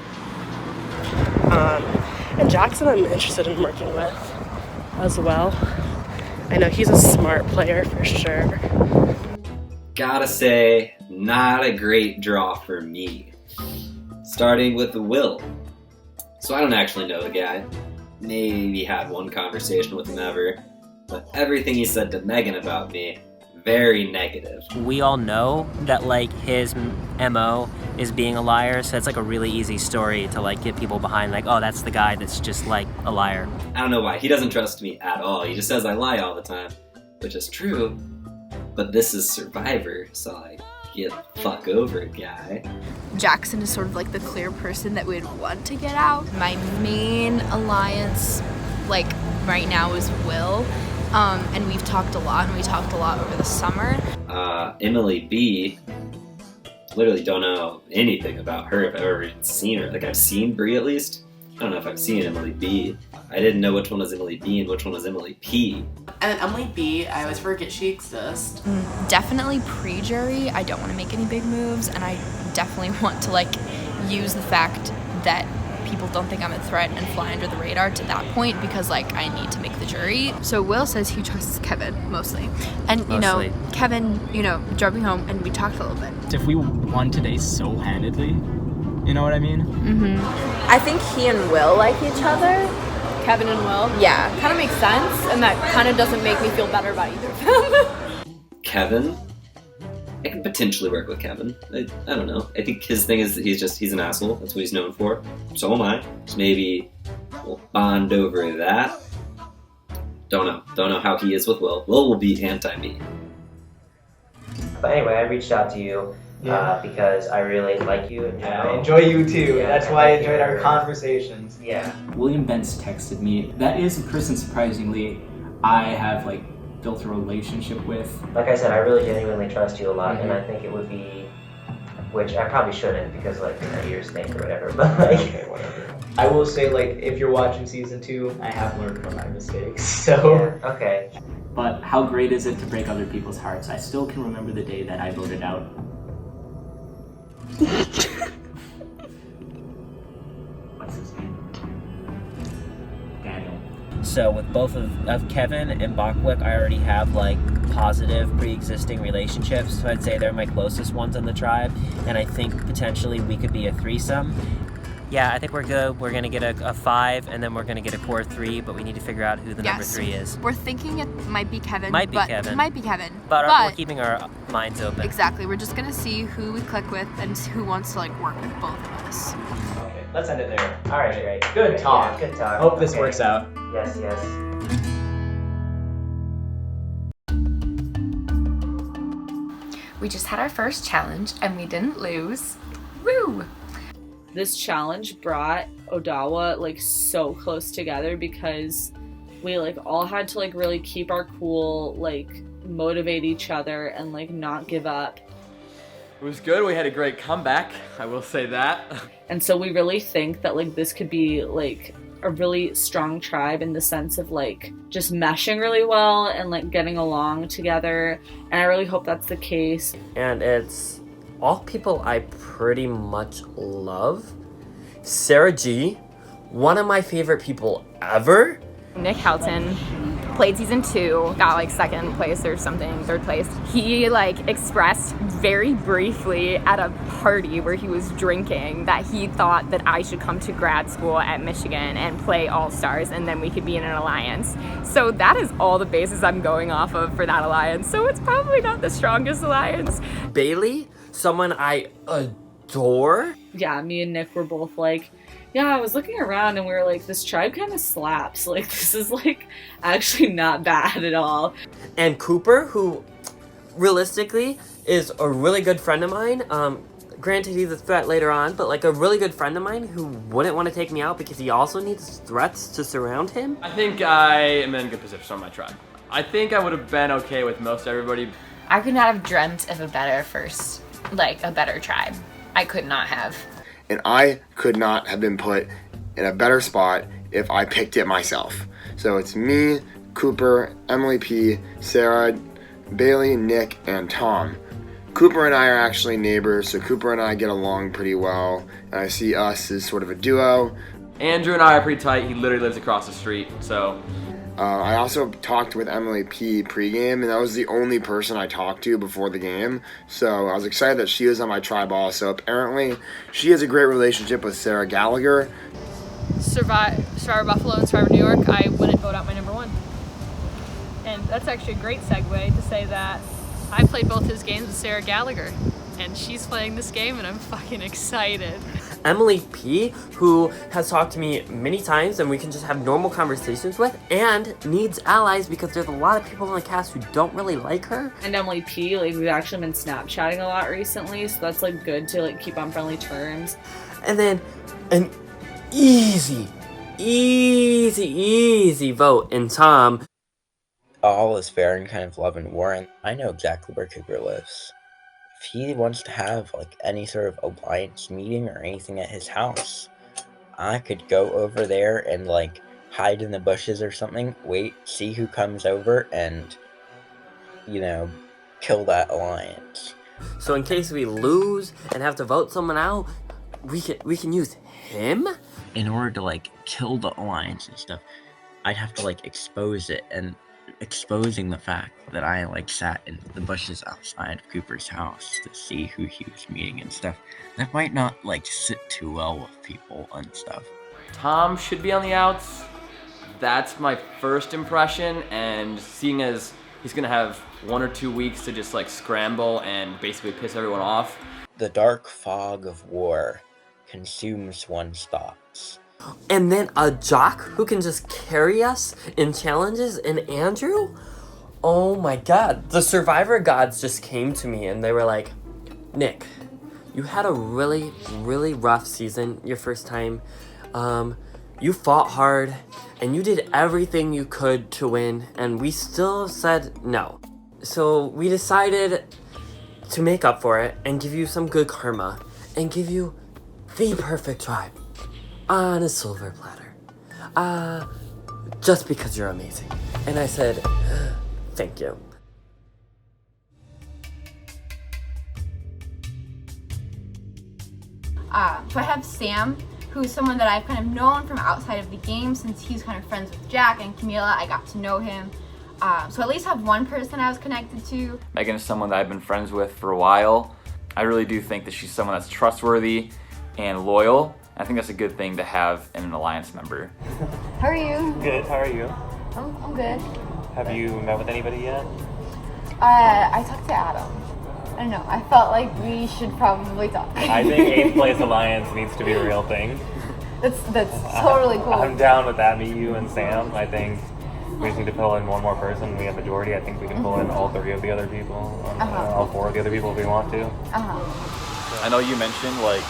And Jackson I'm interested in working with as well. I know he's a smart player for sure. Gotta say, not a great draw for me. Starting with Will. So I don't actually know the guy. Maybe had one conversation with him ever. But everything he said to Megan about me, very negative. We all know that like his MO is being a liar, so it's like a really easy story to like get people behind, like, oh, that's the guy that's just like a liar. I don't know why. He doesn't trust me at all. He just says I lie all the time, which is true. But this is Survivor, so like, get the fuck over it, guy. Jackson is sort of like the clear person that we'd want to get out. My main alliance, like right now, is Will. And we've talked a lot, and we talked a lot over the summer. Emily B, literally don't know anything about her if I've ever seen her. Like, I've seen Bree at least. I don't know if I've seen Emily B. I didn't know which one was Emily B and which one was Emily P. And Emily B, I always forget she exists. Definitely pre-jury, I don't want to make any big moves, and I definitely want to like use the fact that people don't think I'm a threat and fly under the radar to that point, because like I need to make the jury. So Will says he trusts Kevin mostly, and you know Kevin, drove me home and we talked a little bit. If we won today so handedly, you know what I mean? I think he and Will like each other. Kevin and Will? Yeah. Kind of makes sense, and that kind of doesn't make me feel better about either of them. Kevin? I can potentially work with Kevin. I don't know. I think his thing is he's an asshole. That's what he's known for. So am I. So maybe we'll bond over that. Don't know how he is with Will. Will be anti-me. But anyway, I reached out to you because I really like you. And I enjoy you too. Yeah, That's why I enjoyed our conversations. Yeah. William Bentz texted me. That is a person, surprisingly, I have like built a relationship with. Like I said, I really genuinely trust you a lot, and I think it would be, which I probably shouldn't because like you're snake or whatever. But like, okay, whatever. I will say, like, if you're watching season 2, I have learned from my mistakes. So okay. But how great is it to break other people's hearts? I still can remember the day that I voted out. What's his name? Daniel. So with both of Kevin and Bachwick, I already have like positive pre-existing relationships. So I'd say they're my closest ones on the tribe, and I think potentially we could be a threesome. Yeah, I think we're good. We're gonna get a 5, and then we're gonna get a core 3, but we need to figure out who the number 3 is. We're thinking it might be Kevin. Might be Kevin. But we're keeping our minds open. Exactly. We're just gonna see who we click with and who wants to like work with both of us. Okay, let's end it there. All right, great. Good talk. Yeah, good talk. Hope this works out. Yes, yes. We just had our first challenge and we didn't lose. Woo! This challenge brought Odawa like so close together because we like all had to like really keep our cool, like motivate each other and like not give up. It was good. We had a great comeback, I will say that. And so we really think that like this could be like a really strong tribe in the sense of like just meshing really well and like getting along together. And I really hope that's the case. And it's all people I pretty much love. Sarah G, one of my favorite people ever. Nick Houghton played season 2, got like 2nd place or something, 3rd place. He like expressed very briefly at a party where he was drinking that he thought that I should come to grad school at Michigan and play All-Stars and then we could be in an alliance. So that is all the basis I'm going off of for that alliance. So it's probably not the strongest alliance. Bailey, someone I adore. Yeah, me and Nick were both like, yeah, I was looking around and we were like, this tribe kind of slaps. Like, this is like actually not bad at all. And Cooper, who realistically is a really good friend of mine. Granted, he's a threat later on, but like a really good friend of mine who wouldn't want to take me out because he also needs threats to surround him. I think I am in a good position on my tribe. I think I would have been okay with most everybody. I could not have dreamt of a better tribe. I could not have. And I could not have been put in a better spot if I picked it myself. So it's me, Cooper, Emily P, Sarah, Bailey, Nick, and Tom. Cooper and I are actually neighbors, so Cooper and I get along pretty well, and I see us as sort of a duo. Andrew and I are pretty tight. He literally lives across the street, so... I also talked with Emily P pregame, and that was the only person I talked to before the game. So I was excited that she was on my tribe also. Apparently, she has a great relationship with Sarah Gallagher. Survivor Buffalo and Survivor New York, I wouldn't vote out my number 1. And that's actually a great segue to say that I played both his games with Sarah Gallagher, and she's playing this game, and I'm fucking excited. Emily P, who has talked to me many times and we can just have normal conversations with, and needs allies because there's a lot of people on the cast who don't really like her. And Emily P, like we've actually been Snapchatting a lot recently, so that's like good to like keep on friendly terms. And then an easy vote in Tom. All is fair and kind of love and war, I know exactly where Cooper lives. If he wants to have like any sort of alliance meeting or anything at his house, I could go over there and like hide in the bushes or something, wait, see who comes over, and you know, kill that alliance. So in case we lose and have to vote someone out, we can use him? In order to like kill the alliance and stuff, I'd have to like expose it, and exposing the fact that I like sat in the bushes outside of Cooper's house to see who he was meeting and stuff, that might not like sit too well with people and stuff. Tom should be on the outs. That's my first impression, and seeing as he's gonna have 1 or 2 weeks to just like scramble and basically piss everyone off. The dark fog of war consumes one's thoughts. And then a jock who can just carry us in challenges, and Andrew? Oh my god, the Survivor gods just came to me and they were like, Nick, you had a really, really rough season your first time. You fought hard and you did everything you could to win, and we still said no. So we decided to make up for it and give you some good karma and give you the perfect tribe on a silver platter. Just because you're amazing. And I said, thank you. So I have Sam, who's someone that I've kind of known from outside of the game since he's kind of friends with Jack and Camila. I got to know him. So at least have one person I was connected to. Megan is someone that I've been friends with for a while. I really do think that she's someone that's trustworthy and loyal. I think that's a good thing to have in an Alliance member. How are you? Good, how are you? I'm good. Have you met with anybody yet? I talked to Adam. I don't know, I felt like we should probably talk. I think 8th place alliance needs to be a real thing. That's totally cool. I'm down with that. Me, you, and Sam. I think we just need to pull in one more person. We have majority. I think we can pull in all 3 of the other people, all 4 of the other people if we want to. I know you mentioned like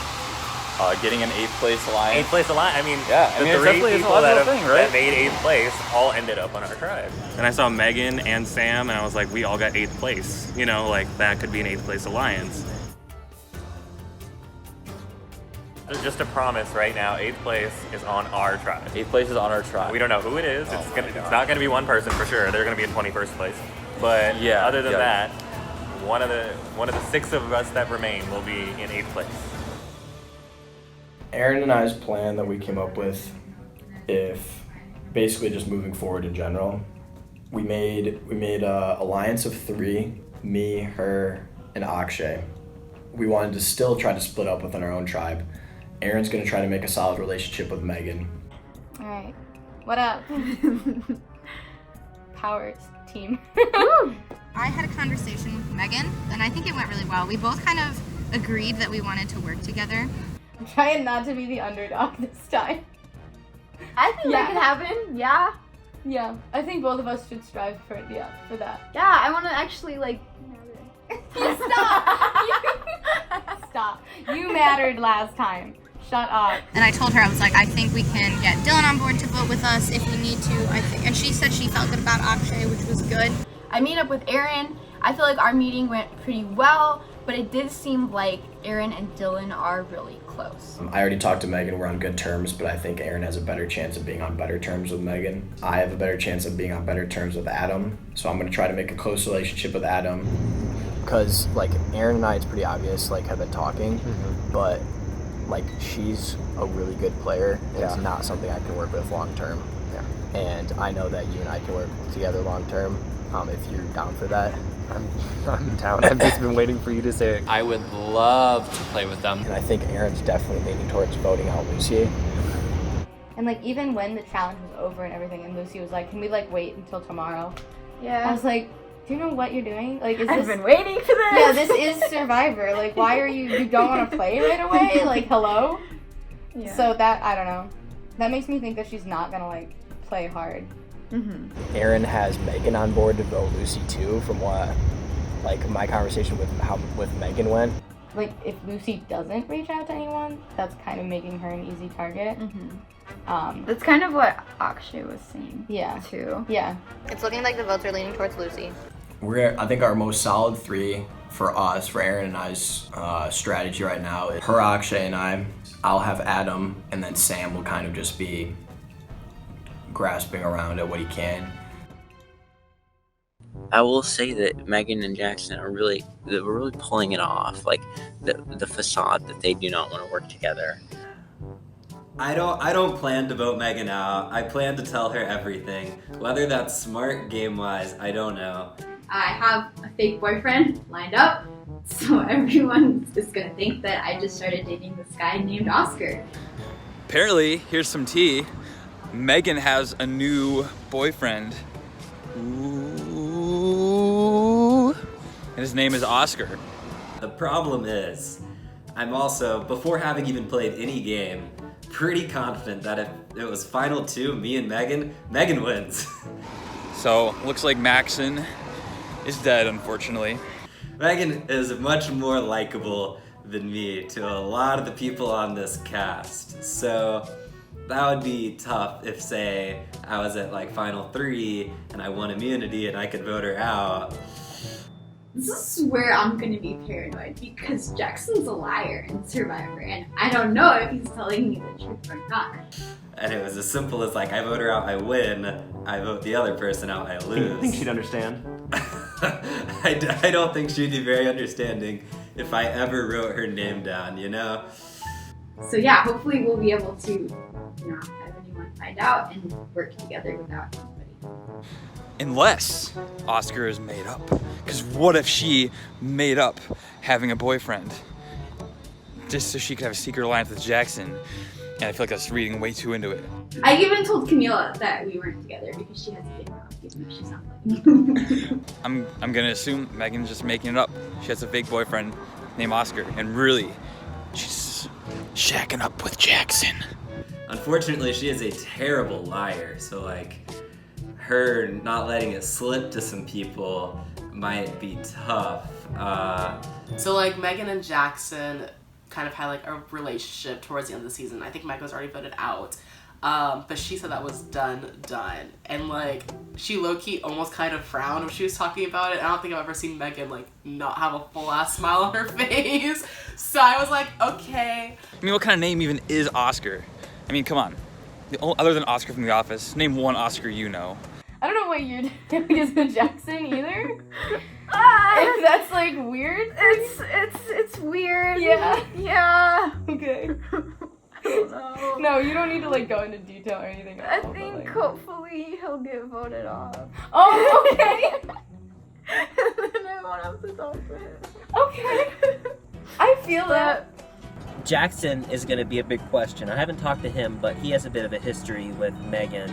getting an 8th place alliance. 8th place alliance. I mean, yeah, the 3 people that made 8th place all ended up on our tribe. And I saw Megan and Sam, and I was like, we all got 8th place. You know, like that could be an 8th place alliance. So just a promise right now, 8th place is on our tribe. 8th place is on our tribe. We don't know who it is. It's not going to be one person for sure. They're going to be in 21st place. But yeah, other than that, one of the 6 of us that remain will be in 8th place. Aaron and I's plan that we came up with, if basically just moving forward in general, we made a alliance of 3, me, her, and Akshay. We wanted to still try to split up within our own tribe. Aaron's gonna try to make a solid relationship with Megan. All right, what up? Powers team. I had a conversation with Megan, and I think it went really well. We both kind of agreed that we wanted to work together. I'm trying not to be the underdog this time. I think that could happen. Yeah. Yeah, I think both of us should strive for that. Yeah, I want to actually like. Stop. You mattered last time. Shut up. And I told her, I was like, I think we can get Dylan on board to vote with us if we need to. And she said she felt good about Akshay, which was good. I meet up with Aaron. I feel like our meeting went pretty well, but it did seem like Aaron and Dylan are really close. I already talked to Megan. We're on good terms, but I think Aaron has a better chance of being on better terms with Megan. I have a better chance of being on better terms with Adam, so I'm going to try to make a close relationship with Adam. Because like Aaron and I, it's pretty obvious, like have been talking, but like she's a really good player. It's not something I can work with long term. Yeah. And I know that you and I can work together long term. If you're down for that, I'm down. I've just been waiting for you to say it. I would love to play with them. And I think Aaron's definitely leaning towards voting out Lucy. And like even when the challenge was over and everything, and Lucy was like, "Can we like wait until tomorrow?" Yeah. I was like, "Do you know what you're doing? Like, I've been waiting for this." Yeah, this is Survivor. Like, why are you don't want to play right away? Like, hello. Yeah. So that I don't know. That makes me think that she's not gonna like play hard. Aaron has Megan on board to vote Lucy too, from what like my conversation with Megan went. Like if Lucy doesn't reach out to anyone, that's kind of making her an easy target. That's kind of what Akshay was saying. Yeah. Too. Yeah. It's looking like the votes are leaning towards Lucy. I think our most solid 3 for us, for Aaron and I's strategy right now is her, Akshay, and I. I'll have Adam, and then Sam will kind of just be grasping around at what he can. I will say that Megan and Jackson are really pulling it off, like the facade that they do not want to work together. I don't plan to vote Megan out. I plan to tell her everything. Whether that's smart game-wise, I don't know. I have a fake boyfriend lined up, so everyone is gonna think that I just started dating this guy named Oscar. Apparently, here's some tea. Megan has a new boyfriend. Ooh. And his name is Oscar. The problem is, I'm also, before having even played any game, pretty confident that if it was final 2, me and Megan wins. So, looks like Maxon is dead, unfortunately. Megan is much more likable than me to a lot of the people on this cast. So that would be tough if, say, I was at like final 3 and I won immunity and I could vote her out. This is where I'm gonna be paranoid because Jackson's a liar in Survivor and I don't know if he's telling me the truth or not. And it was as simple as like, I vote her out, I win. I vote the other person out, I lose. I think she'd understand. I don't think she'd be very understanding if I ever wrote her name down, you know? So yeah, hopefully we'll be able to not have anyone find out and work together without anybody. Unless Oscar is made up. Because what if she made up having a boyfriend just so she could have a secret alliance with Jackson? And I feel like that's reading way too into it. I even told Camila that we weren't together because she has a big mouth, even though she's not like I'm gonna assume Megan's just making it up. She has a fake boyfriend named Oscar, and really, she's shacking up with Jackson. Unfortunately, she is a terrible liar, so like, her not letting it slip to some people might be tough. So like Megan and Jackson kind of had like a relationship towards the end of the season. I think Megan was already voted out. But she said that was done. And like, she low-key almost kind of frowned when she was talking about it. I don't think I've ever seen Megan like not have a full-ass smile on her face. So I was like, okay. I mean, what kind of name even is Oscar? I mean, come on. Other than Oscar from The Office, name one Oscar you know. I don't know what you're doing as Jackson either. If that's like weird. It's weird. Yeah. Okay. No, you don't need to like go into detail or anything. I think hopefully he'll get voted off. Oh, okay. And then I won't have to talk to him. Okay. I feel that. Jackson is going to be a big question. I haven't talked to him, but he has a bit of a history with Megan,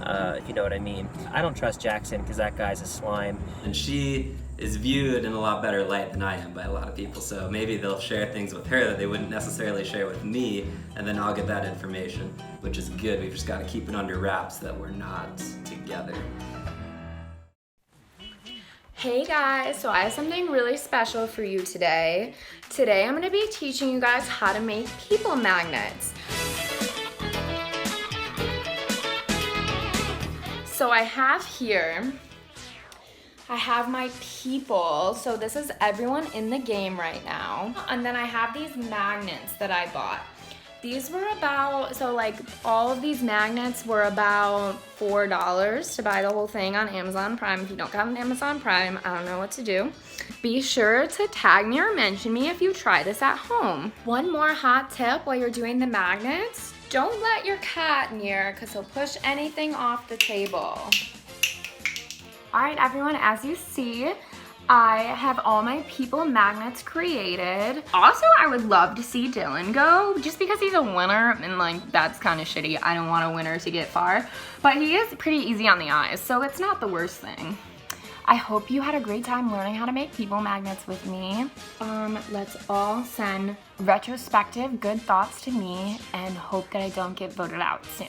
if you know what I mean. I don't trust Jackson because that guy's a slime. And she is viewed in a lot better light than I am by a lot of people, so maybe they'll share things with her that they wouldn't necessarily share with me, and then I'll get that information, which is good. We've just got to keep it under wraps that we're not together. Hey guys, so I have something really special for you today. Today I'm going to be teaching you guys how to make people magnets. So I have here, I have my people, so this is everyone in the game right now. And then I have these magnets that I bought. These were about, so like all of these magnets were about $4 to buy the whole thing on Amazon Prime. If you don't have an Amazon Prime, I don't know what to do. Be sure to tag me or mention me if you try this at home. One more hot tip while you're doing the magnets, don't let your cat near because he'll push anything off the table. All right, everyone, as you see, I have all my people magnets created. Also, I would love to see Dylan go just because he's a winner and like that's kind of shitty. I don't want a winner to get far, but he is pretty easy on the eyes, so it's not the worst thing. I hope you had a great time learning how to make people magnets with me. Let's all send retrospective good thoughts to me and hope that I don't get voted out soon.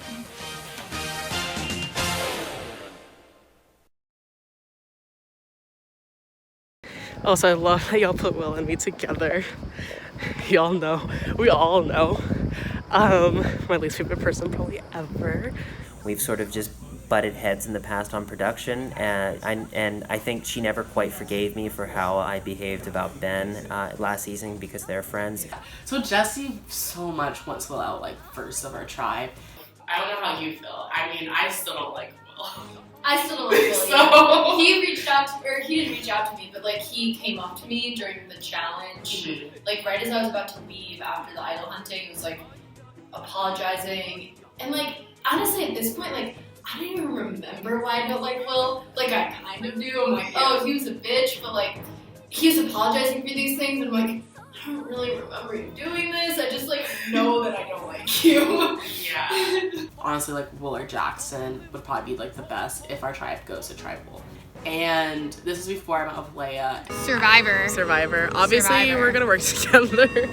Also, I love that y'all put Will and me together. Y'all know, we all know. My least favorite person probably ever. We've sort of just butted heads in the past on production, and I think she never quite forgave me for how I behaved about Ben last season because they're friends. So Jesse so much wants Will out like first of our tribe. I don't know how you feel. I mean, I still don't like Will. I still don't like Will. So- He reached out to, or he didn't reach out to me, but like he came up to me during the challenge. Like right as I was about to leave after the idol hunting, he was like apologizing. And like honestly at this point, like I don't even remember why I don't like Will. Like I kind of do. I'm like, oh, he was a bitch, but like he was apologizing for these things, and I'm like, I don't really remember you doing this. I just like know that I don't like you. Yeah. Honestly, like Will or Jackson would probably be like the best if our tribe goes to tribal. And this is before I met with Leia. Survivor. Obviously, Survivor. we're gonna work together.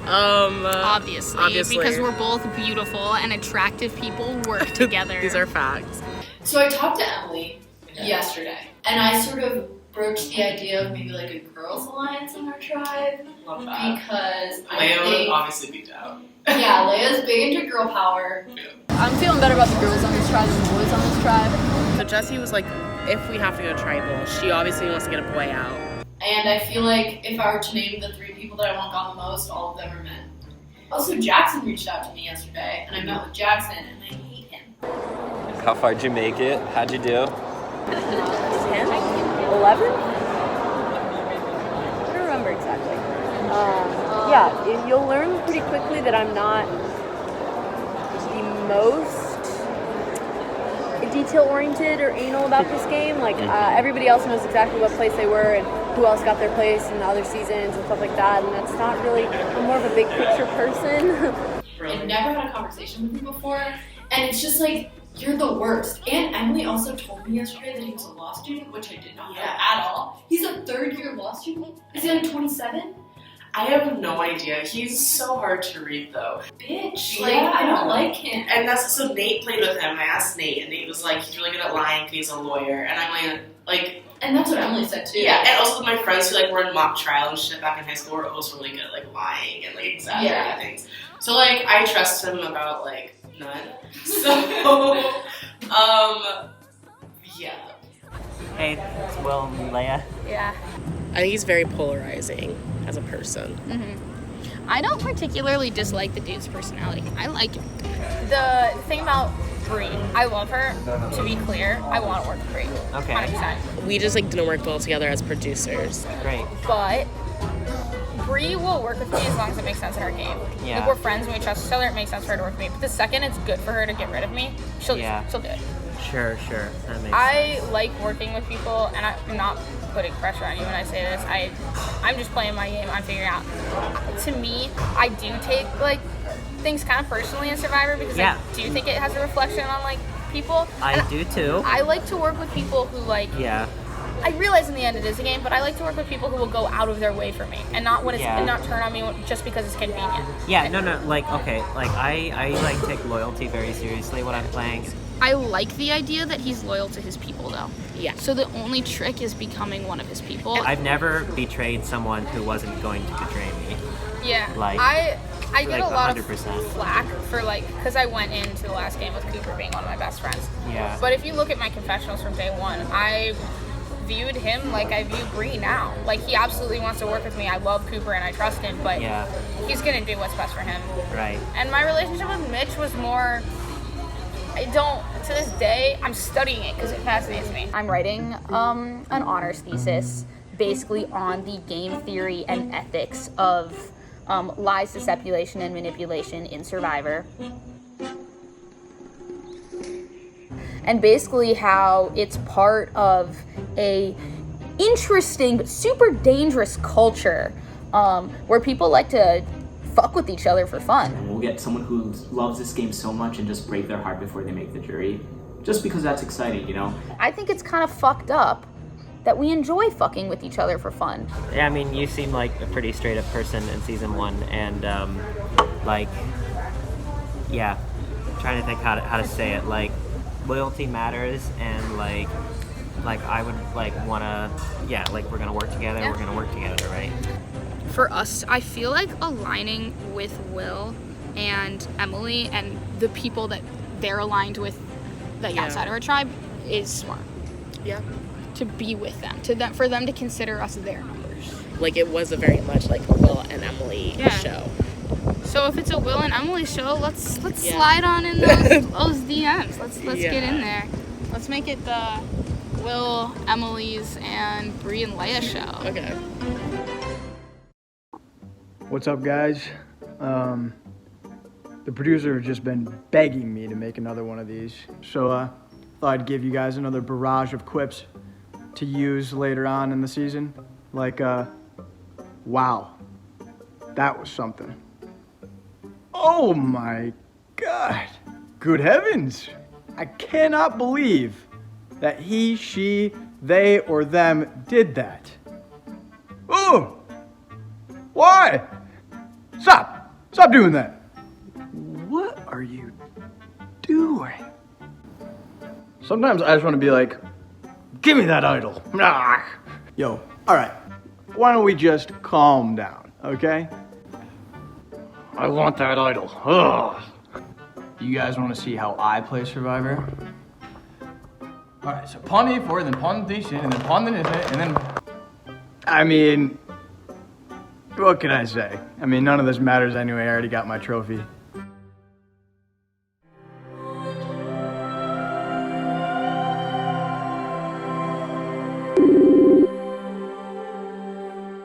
Obviously, because we're both beautiful and attractive people work together. These are facts. So I talked to Emily yesterday, and I sort of broached the idea of maybe like a girls' alliance in our tribe. Love that. Because I Leia would think, obviously be down. yeah, Leia's big into girl power. I'm feeling better about the girls on this tribe than the boys on this tribe. So Jessie was like, if we have to go tribal, she obviously wants to get a boy out. And I feel like if I were to name the 3 people that I want gone the most, all of them are men. Also, Jackson reached out to me yesterday, and I met with Jackson, and I hate him. How far did you make it? How'd you do? 10? 11? I don't remember exactly. Yeah, you'll learn pretty quickly that I'm not the most detail-oriented or anal about this game. Like, everybody else knows exactly what place they were and who else got their place in other seasons and stuff like that, and that's not really, I'm more of a big picture person. I've never had a conversation with you before, and it's just like, you're the worst. And Emily also told me yesterday that he was a law student, which I did not know at all. He's a third-year law student? Is he like 27? I have no idea. He's so hard to read, though. Bitch, like, I don't like him. And so Nate played with him. I asked Nate, and Nate was like, he's really good at lying because he's a lawyer. And I'm like, and that's what Emily said too. Yeah, and also my friends who were in mock trial and shit back in high school were also really good at lying and exaggerating things. So I trust him about none. So yeah. Hey, it's Will and Leia. Yeah. I think he's very polarizing as a person. Mm-hmm. I don't particularly dislike the dude's personality. I like him. The thing about Brie, I love her. To be clear, I want to work with Brie. Okay. 100%. We just didn't work well together as producers. Great. But Brie will work with me as long as it makes sense in her game. Yeah. Like, we're friends and we trust each other, it makes sense for her to work with me. But the second it's good for her to get rid of me, she'll do it. Sure. That makes I sense. like working with people, and I'm not putting pressure on you when I say this. I'm just playing my game. I'm figuring out. To me, I do take things kind of personally in Survivor because I do think it has a reflection on people. I do too. I like to work with people who Yeah. I realize in the end it is a game, but I like to work with people who will go out of their way for me and not when it's and not turn on me just because it's convenient. Yeah. No. Okay. I take loyalty very seriously when I'm playing. I like the idea that he's loyal to his people, though. Yeah. So the only trick is becoming one of his people. I've never betrayed someone who wasn't going to betray me. Yeah. I get a lot of flack for because I went into the last game with Cooper being one of my best friends. Yeah. But if you look at my confessionals from day one, I viewed him like I view Bree now. He absolutely wants to work with me. I love Cooper and I trust him, but he's gonna do what's best for him. Right. And my relationship with Mitch was more. To this day, I'm studying it because it fascinates me. I'm writing an honors thesis basically on the game theory and ethics of lies, deception, and manipulation in Survivor. And basically how it's part of a interesting but super dangerous culture where people like to fuck with each other for fun. We'll get someone who loves this game so much and just break their heart before they make the jury, just because that's exciting, you know? I think it's kind of fucked up that we enjoy fucking with each other for fun. Yeah, I mean, you seem like a pretty straight up person in season 1, and trying to think how to say it. Loyalty matters, and I would wanna, we're gonna work together. We're gonna work together, right? For us, I feel like aligning with Will and Emily and the people that they're aligned with outside of our tribe is smart. Yeah. To be with them, for them to consider us their numbers. It was a very much a Will and Emily show. So if it's a Will and Emily show, let's slide on in those DMs. Let's get in there. Let's make it the Will, Emily's, and Bree and Leia show. Okay. What's up, guys? The producer has just been begging me to make another one of these, so thought I'd give you guys another barrage of quips to use later on in the season. Wow, that was something. Oh my God, good heavens. I cannot believe that he, she, they, or them did that. Ooh, why? Stop doing that. What are you doing? Sometimes I just want to be like, give me that idol. Nah. Yo, all right. Why don't we just calm down, okay? I want that idol. Ugh. You guys want to see how I play Survivor? All right, so pawn e4, then pawn d6, and then pawn the and then... I mean, what can I say? I mean, none of this matters anyway. I already got my trophy.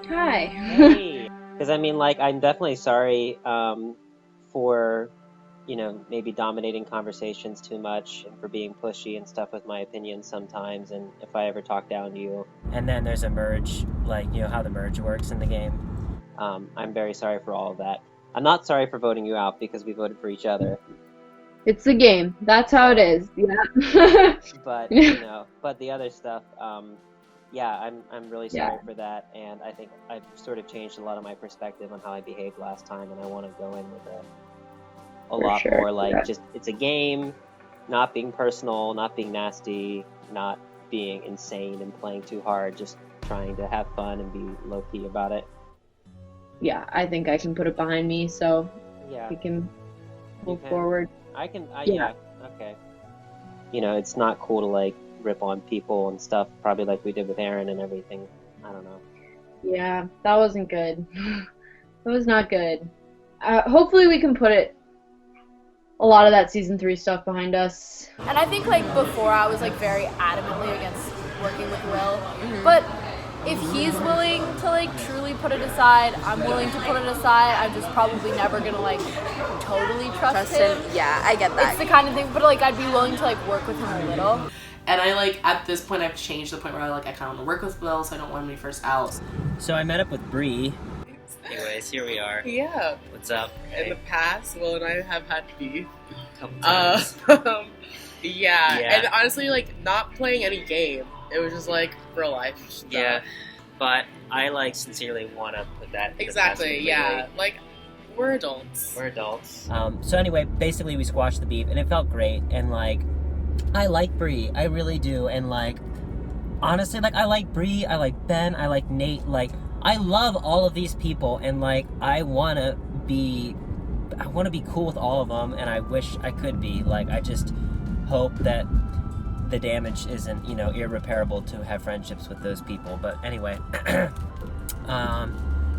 Hi. Hey. Because I mean, like, I'm definitely sorry for, you know, maybe dominating conversations too much and for being pushy and stuff with my opinions sometimes, and if I ever talk down to you. And then there's a merge, like, you know, how the merge works in the game. I'm very sorry for all of that. I'm not sorry for voting you out because we voted for each other. It's the game. That's how it is. Yeah. But, you know, but the other stuff, yeah, I'm really sorry for that, and I think I've sort of changed a lot of my perspective on how I behaved last time, and I want to go in with a lot more like just it's a game, not being personal, not being nasty, not being insane and playing too hard, just trying to have fun and be low-key about it. Yeah, I think I can put it behind me, so we can move forward. Yeah, okay. You know, it's not cool to, like, rip on people and stuff, probably like we did with Aaron and everything. I don't know. Yeah, that wasn't good. That was not good. Hopefully we can put a lot of that season 3 stuff behind us. And I think, like, before I was, like, very adamantly against working with Will. But if he's willing to, like, truly put it aside, I'm willing to put it aside. I'm just probably never gonna, like, totally trust him. Yeah, I get that. It's the kind of thing, but, like, I'd be willing to, like, work with him a little. And I, like, at this point, I've changed the point where I kind of want to work with Will, so I don't want him to be first out. So I met up with Bree. Anyways, here we are. Yeah. What's up? In the past, Will and I have had beef. Couple times. Yeah. Yeah. And honestly, like, not playing any game. It was just, like, real life stuff. Yeah, but I, like, sincerely want to put that in Exactly, the yeah. Like, we're adults. We're adults. So anyway, basically we squashed the beef, and it felt great, and, like, I like Bree. I really do, and, like, honestly, like, I like Bree, I like Ben, I like Nate, like, I love all of these people, and, like, I want to be cool with all of them, and I wish I could be. Like, I just hope that the damage isn't, you know, irreparable to have friendships with those people. But anyway,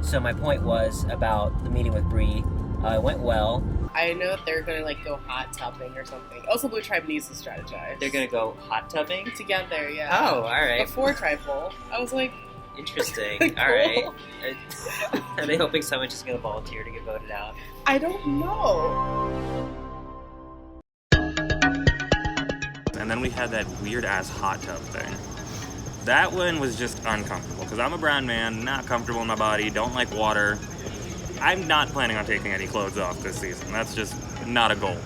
so my point was about the meeting with Bree. It went well. I know that they're gonna, like, go hot tubbing or something. Also, Blue Tribe needs to strategize. They're gonna go hot tubbing? Together, yeah. Oh, alright. Before Tribal. I was like... Interesting. Cool. Alright. Are they hoping someone's just gonna volunteer to get voted out? I don't know. And then we had that weird-ass hot tub thing. That one was just uncomfortable, because I'm a brown man, not comfortable in my body, don't like water. I'm not planning on taking any clothes off this season. That's just not a goal.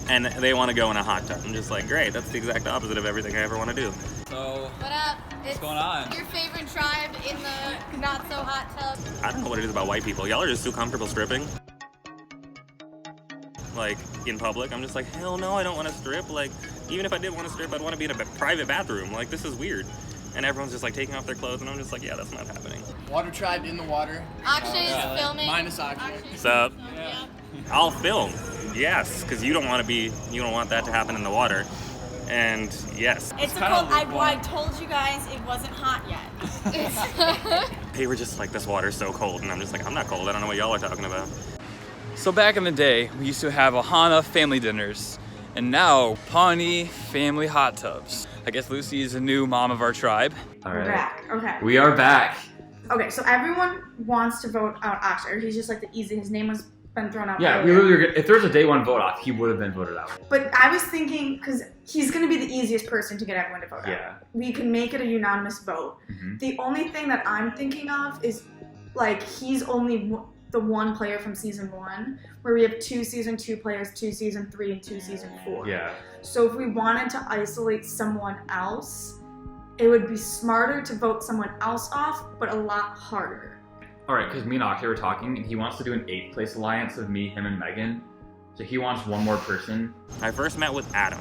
And they want to go in a hot tub. I'm just like, great, that's the exact opposite of everything I ever want to do. So, What up? what's going on? Your favorite tribe in the not-so-hot tub? I don't know what it is about white people. Y'all are just too comfortable stripping. Like, in public, I'm just like, hell no, I don't want to strip. Like, even if I did want to strip, I'd want to be in a private bathroom. Like, this is weird. And everyone's just like taking off their clothes, and I'm just like, yeah, that's not happening. Water tribe in the water. Akshay filming. Minus Akshay. What's up? I'll film. Yes, because you don't want that to happen in the water. And yes. It's a cold. I told you guys it wasn't hot yet. They were just like, this water's so cold, and I'm just like, I'm not cold. I don't know what y'all are talking about. So back in the day, we used to have Ohana family dinners, and now Pawnee family hot tubs. I guess Lucy is the new mom of our tribe. All right. We're back. Okay. We are back. Okay, so everyone wants to vote out Akshay. He's just like the easy. His name was been thrown out. Yeah, if there was a day one vote off, he would have been voted out. But I was thinking, because he's going to be the easiest person to get everyone to vote out. Yeah. We can make it a unanimous vote. Mm-hmm. The only thing that I'm thinking of is, like, he's only the one player from season 1, where we have 2 season 2 players, 2 season 3, and 2 season 4. Yeah. So if we wanted to isolate someone else, it would be smarter to vote someone else off, but a lot harder. All right, because me and Akshay were talking, and he wants to do an 8th place alliance of me, him, and Megan. So he wants one more person. I first met with Adam,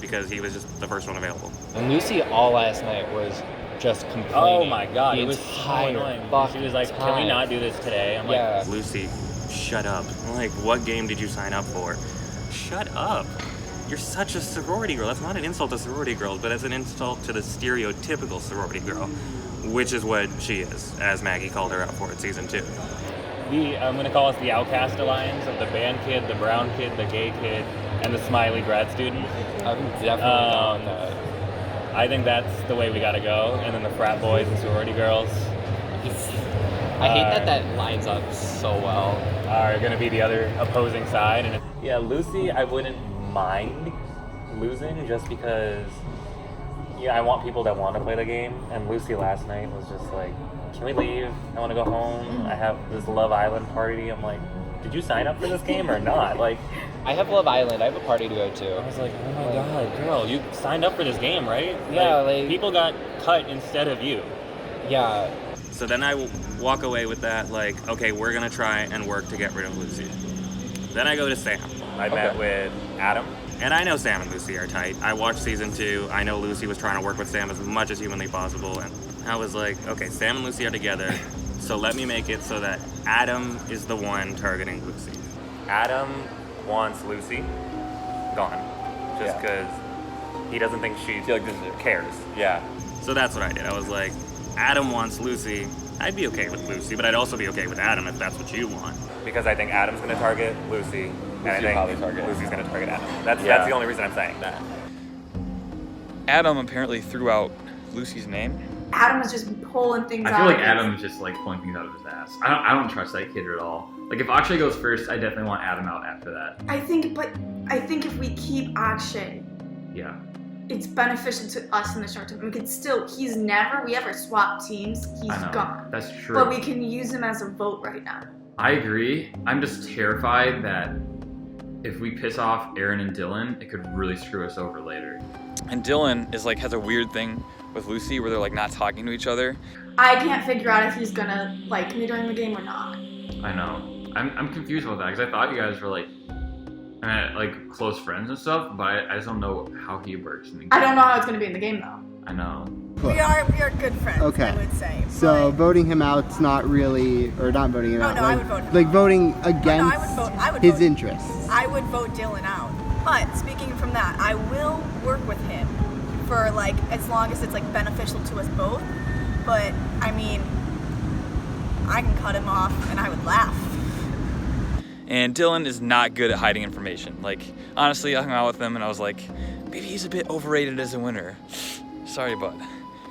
because he was just the first one available. And Lucy all last night was just complaining. Oh my god, the it was so entire annoying. She was like, can we not do this today? I'm like, Lucy, shut up. I'm like, what game did you sign up for? Shut up. You're such a sorority girl. That's not an insult to sorority girls, but it's an insult to the stereotypical sorority girl, which is what she is, as Maggie called her out for in season 2. I'm gonna call us the Outcast Alliance of the band kid, the brown kid, the gay kid, and the smiley grad student. I'm definitely down with that. I think that's the way we gotta go. And then the frat boys and sorority girls. I hate that lines up so well. Are going to be the other opposing side. And yeah, Lucy, I wouldn't mind losing just because I want people that want to play the game. And Lucy last night was just like, can we leave? I want to go home. I have this Love Island party. I'm like, did you sign up for this game or not? Like, I have Love Island. I have a party to go to. I was like, oh my god, girl, you signed up for this game, right? Yeah, like people got cut instead of you. Yeah. So then I walk away with that, like, okay, we're gonna try and work to get rid of Lucy. Then I go to Sam. I met with Adam, and I know Sam and Lucy are tight. I watched season 2. I know Lucy was trying to work with Sam as much as humanly possible, and I was like, okay, Sam and Lucy are together, so let me make it so that Adam is the one targeting Lucy. Adam wants Lucy gone, just because he doesn't think she cares. Yeah. So that's what I did. I was like, Adam wants Lucy. I'd be okay with Lucy, but I'd also be okay with Adam if that's what you want. Because I think Adam's going to target Lucy, and I think Lucy's going to target Adam. That's the only reason I'm saying that. Adam apparently threw out Lucy's name. Adam was just pulling things out. I feel like Adam's just like pulling things out of his ass. I don't trust that kid at all. Like if Akshay goes first, I definitely want Adam out after that. I think if we keep Akshay, yeah, it's beneficial to us in the short term. We could still, we ever swap teams, he's gone. That's true. But we can use him as a vote right now. I agree. I'm just terrified that if we piss off Aaron and Dylan, it could really screw us over later. And Dylan is like, has a weird thing with Lucy where they're like not talking to each other. I can't figure out if he's gonna like me during the game or not. I know. I'm confused about that because I thought you guys were like close friends and stuff, but I just don't know how he works in the game. I don't know how it's gonna be in the game though. I know. We are good friends, okay. I would say. So voting him out's not really, or not voting him out. No, I would vote him like out. voting against I would his vote, interests. I would vote Dylan out. But speaking from that, I will work with him for like as long as it's like beneficial to us both. But I mean, I can cut him off and I would laugh. And Dylan is not good at hiding information. Like, honestly, I hung out with him and I was like, maybe he's a bit overrated as a winner. Sorry, bud.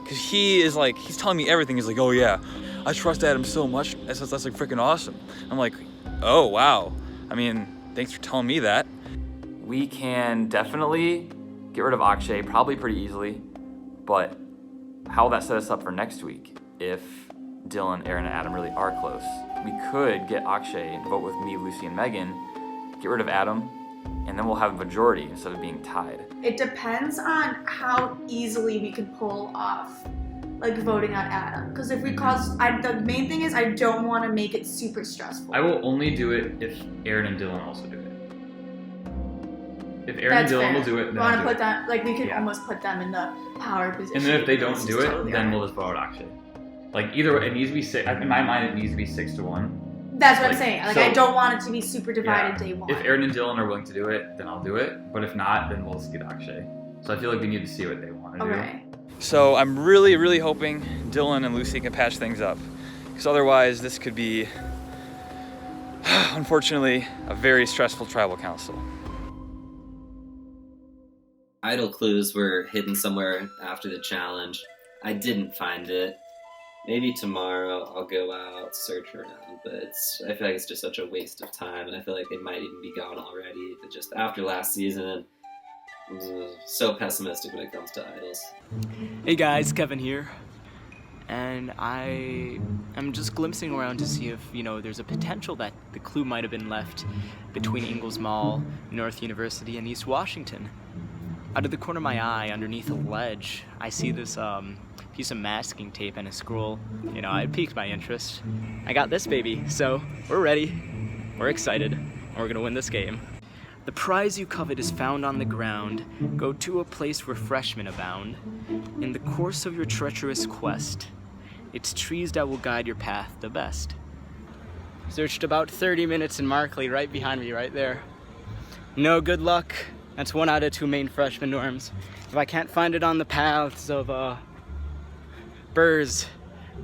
Because he is like, he's telling me everything. He's like, oh yeah, I trust Adam so much. That's like freaking awesome. I'm like, oh wow. I mean, thanks for telling me that. We can definitely get rid of Akshay probably pretty easily, but how will that set us up for next week if Dylan, Aaron, and Adam really are close? We could get Akshay to vote with me, Lucy, and Megan, get rid of Adam, and then we'll have a majority instead of being tied. It depends on how easily we can pull off like voting on Adam. Because if we the main thing is I don't want to make it super stressful. I will only do it if Aaron and Dylan also do it. If Aaron and Dylan will do it, then want to put that we could almost put them in the power position. And then if they don't do it, totally then we'll just vote Akshay. Like either way, it needs to be six. In my mind, it needs to be 6-1. That's what I'm saying. Like, so, I don't want it to be super divided day one. If Aaron and Dylan are willing to do it, then I'll do it. But if not, then we'll just get Akshay. So I feel like we need to see what they want to do. So I'm really, really hoping Dylan and Lucy can patch things up. Because otherwise, this could be, unfortunately, a very stressful tribal council. Idol clues were hidden somewhere after the challenge. I didn't find it. Maybe tomorrow I'll go out, search around, but I feel like it's just such a waste of time, and I feel like they might even be gone already. But just after last season, I'm so pessimistic when it comes to idols. Hey guys, Kevin here, and I'm just glimpsing around to see if, there's a potential that the clue might have been left between Ingalls Mall, North University, and East Washington. Out of the corner of my eye, underneath a ledge, I see this piece of masking tape and a scroll. It piqued my interest. I got this baby, so we're ready. We're excited, and we're gonna win this game. The prize you covet is found on the ground. Go to a place where freshmen abound. In the course of your treacherous quest, it's trees that will guide your path the best. Searched about 30 minutes in Markley, right behind me, right there. No good luck. That's 1 out of 2 main freshman norms. If I can't find it on the paths of, Burrs,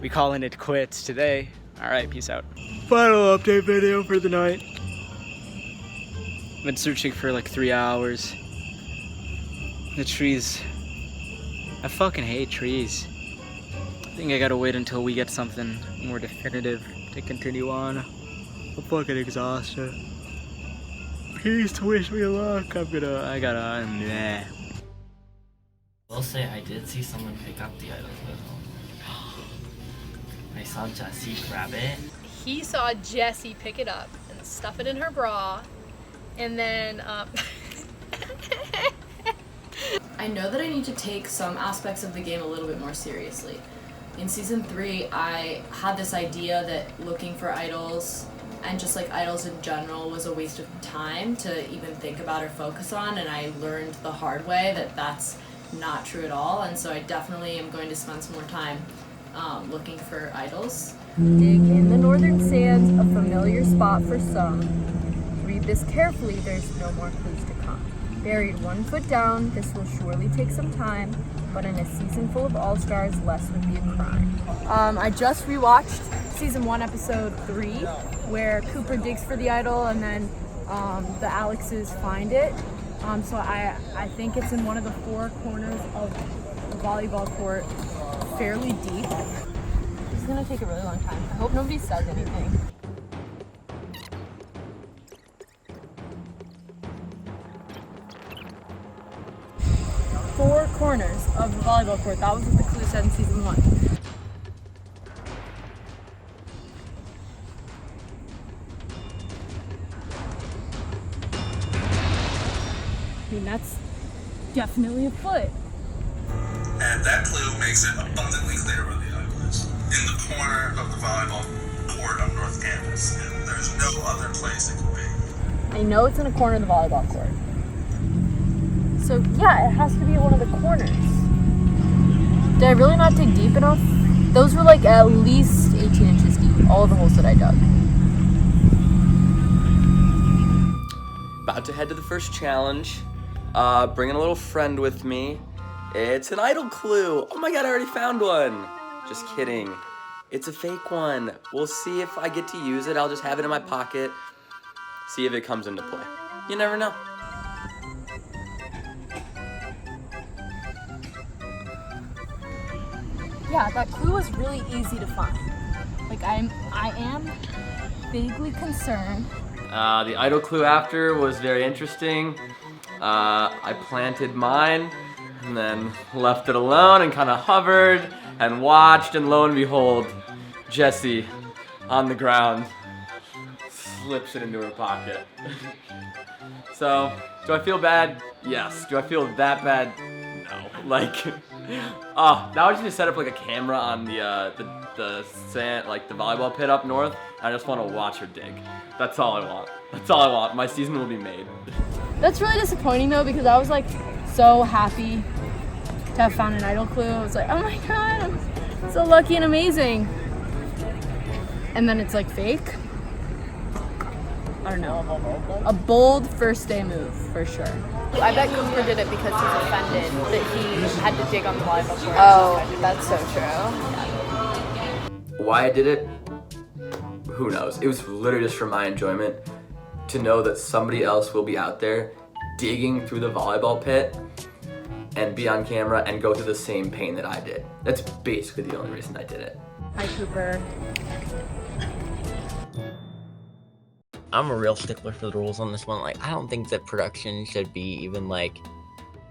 we calling it quits today. Alright, peace out. Final update video for the night. Been searching for like 3 hours. The trees. I fucking hate trees. think I gotta wait until we get something more definitive to continue on. I'm fucking exhausted. Please wish me luck. I gotta, nah. I'll say I did see someone pick up the idol clue. I saw Jessie grab it. He saw Jessie pick it up and stuff it in her bra, and then I know that I need to take some aspects of the game a little bit more seriously. In season 3, I had this idea that looking for idols and just like idols in general was a waste of time to even think about or focus on, and I learned the hard way that that's not true at all, and so I definitely am going to spend some more time looking for idols. Dig in the northern sands, a familiar spot for some. Read this carefully, there's no more clues to come. Buried 1 foot down, this will surely take some time, but in a season full of all-stars, less would be a crime. I just rewatched season 1, episode 3, where Cooper digs for the idol and then the Alexes find it. So I think it's in one of the 4 corners of the volleyball court, fairly deep. This is gonna take a really long time. I hope nobody says anything. Four corners of the volleyball court. That was what the clue said in season 1. I mean, that's definitely a foot. And that clue makes it abundantly clear where the idol is. In the corner of the volleyball court on North Campus, and there's no other place it could be. I know it's in a corner of the volleyball court. So yeah, it has to be at one of the corners. Did I really not dig deep enough? Those were like at least 18 inches deep, all of the holes that I dug. About to head to the first challenge. Bringing a little friend with me. It's an idol clue. Oh my god, I already found one. Just kidding. It's a fake one. We'll see if I get to use it. I'll just have it in my pocket. See if it comes into play. You never know. Yeah, that clue was really easy to find. Like I am vaguely concerned. The idol clue after was very interesting. I planted mine and then left it alone and kind of hovered and watched, and lo and behold, Jessie on the ground slips it into her pocket. So, do I feel bad? Yes. Do I feel that bad? No. Like, now I just need to set up like a camera on the sand, like the volleyball pit up north. I just want to watch her dig. That's all I want. That's all I want. My season will be made. That's really disappointing though, because I was like so happy to have found an idol clue. I was like, oh my god, I'm so lucky and amazing. And then it's like fake. I don't know. A bold first day move for sure. I bet Cooper did it because he's offended that he had to dig on the volleyball court. Oh, that's so true. Why I did it? Who knows? It was literally just for my enjoyment to know that somebody else will be out there digging through the volleyball pit and be on camera and go through the same pain that I did. That's basically the only reason I did it. Hi, Cooper. I'm a real stickler for the rules on this one. Like, I don't think that production should be even like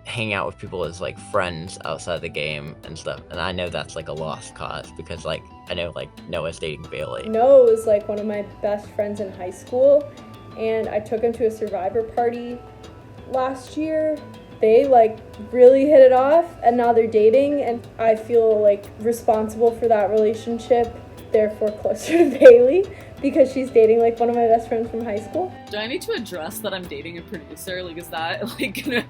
hang out with people as like friends outside the game and stuff. And I know that's like a lost cause because like I know like Noah's dating Bailey. Noah was like one of my best friends in high school, and I took him to a Survivor party last year. They like really hit it off, and now they're dating, and I feel like responsible for that relationship, therefore closer to Bailey, because she's dating like one of my best friends from high school. Do I need to address that I'm dating a producer? Like, is that like gonna...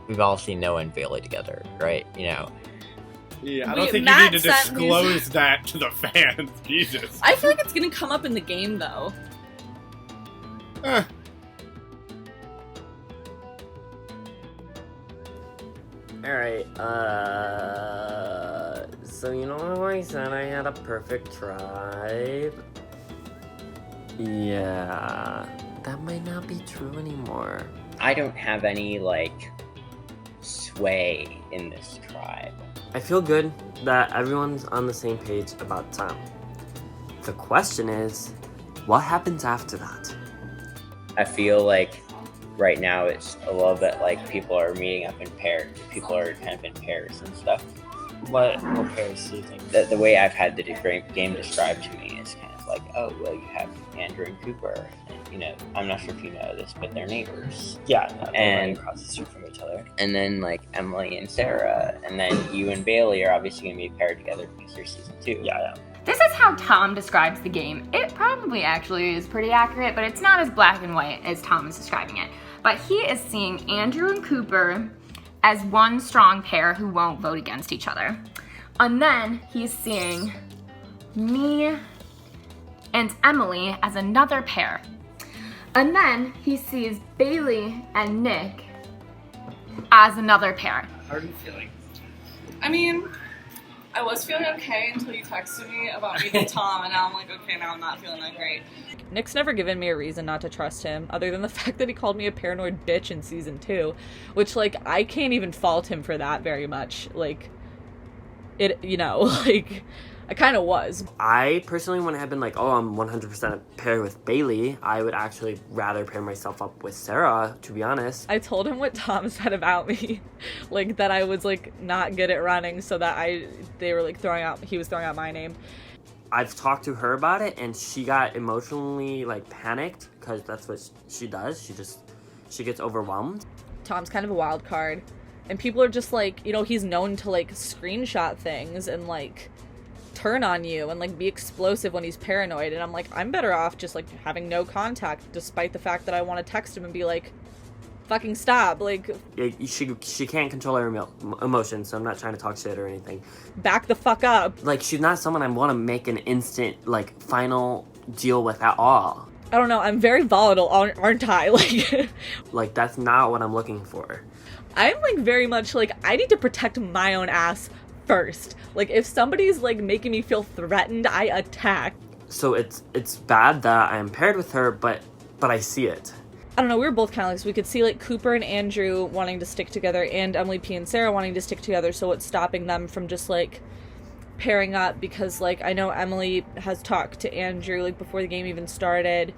We've all seen Noah and Bailey together, right? You know. Yeah, I don't think you need to disclose that to the fans. Jesus. I feel like it's gonna come up in the game though. Alright, so you know how I said I had a perfect tribe? Yeah, that might not be true anymore. I don't have any like sway in this tribe. I feel good that everyone's on the same page about Tom. The question is, what happens after that? I feel like right now it's a little bit like people are meeting up in pairs. People are kind of in pairs and stuff. What pairs do you think? The way I've had the game described to me is kind of like, oh, well, you have Andrew and Cooper. And, I'm not sure if you know this, but they're neighbors. Yeah, and across the street from each other. And then, like, Emily and Sarah. And then you and Bailey are obviously going to be paired together because you're season 2. Yeah. This is how Tom describes the game. It probably actually is pretty accurate, but it's not as black and white as Tom is describing it. But he is seeing Andrew and Cooper as one strong pair who won't vote against each other. And then he's seeing me and Emily as another pair. And then he sees Bailey and Nick as another pair. How are you feeling? I mean, I was feeling okay until you texted me about meeting Tom, and now I'm like, okay, now I'm not feeling that great. Nick's never given me a reason not to trust him, other than the fact that he called me a paranoid bitch in season 2, which, like, I can't even fault him for that very much. Like, I kind of was. I personally wouldn't have been like, oh, I'm 100% paired with Bailey. I would actually rather pair myself up with Sarah, to be honest. I told him what Tom said about me, like, that I was, like, not good at running, so that he was throwing out my name. I've talked to her about it, and she got emotionally, like, panicked, because that's what she does. She gets overwhelmed. Tom's kind of a wild card, and people are just like, he's known to, like, screenshot things and, like, turn on you and, like, be explosive when he's paranoid, and I'm like, I'm better off just, like, having no contact, despite the fact that I want to text him and be like, fucking stop, like... She can't control her emotions, so I'm not trying to talk shit or anything. Back the fuck up. Like, she's not someone I want to make an instant, like, final deal with at all. I don't know, I'm very volatile, aren't I? Like... Like, that's not what I'm looking for. I'm, like, very much, like, I need to protect my own ass first. Like, if somebody's, like, making me feel threatened, I attack. So it's bad that I'm paired with her, but I see it. I don't know, we were both kind of like, so we could see, like, Cooper and Andrew wanting to stick together and Emily P and Sarah wanting to stick together, so what's stopping them from just, like, pairing up? Because, like, I know Emily has talked to Andrew, like, before the game even started.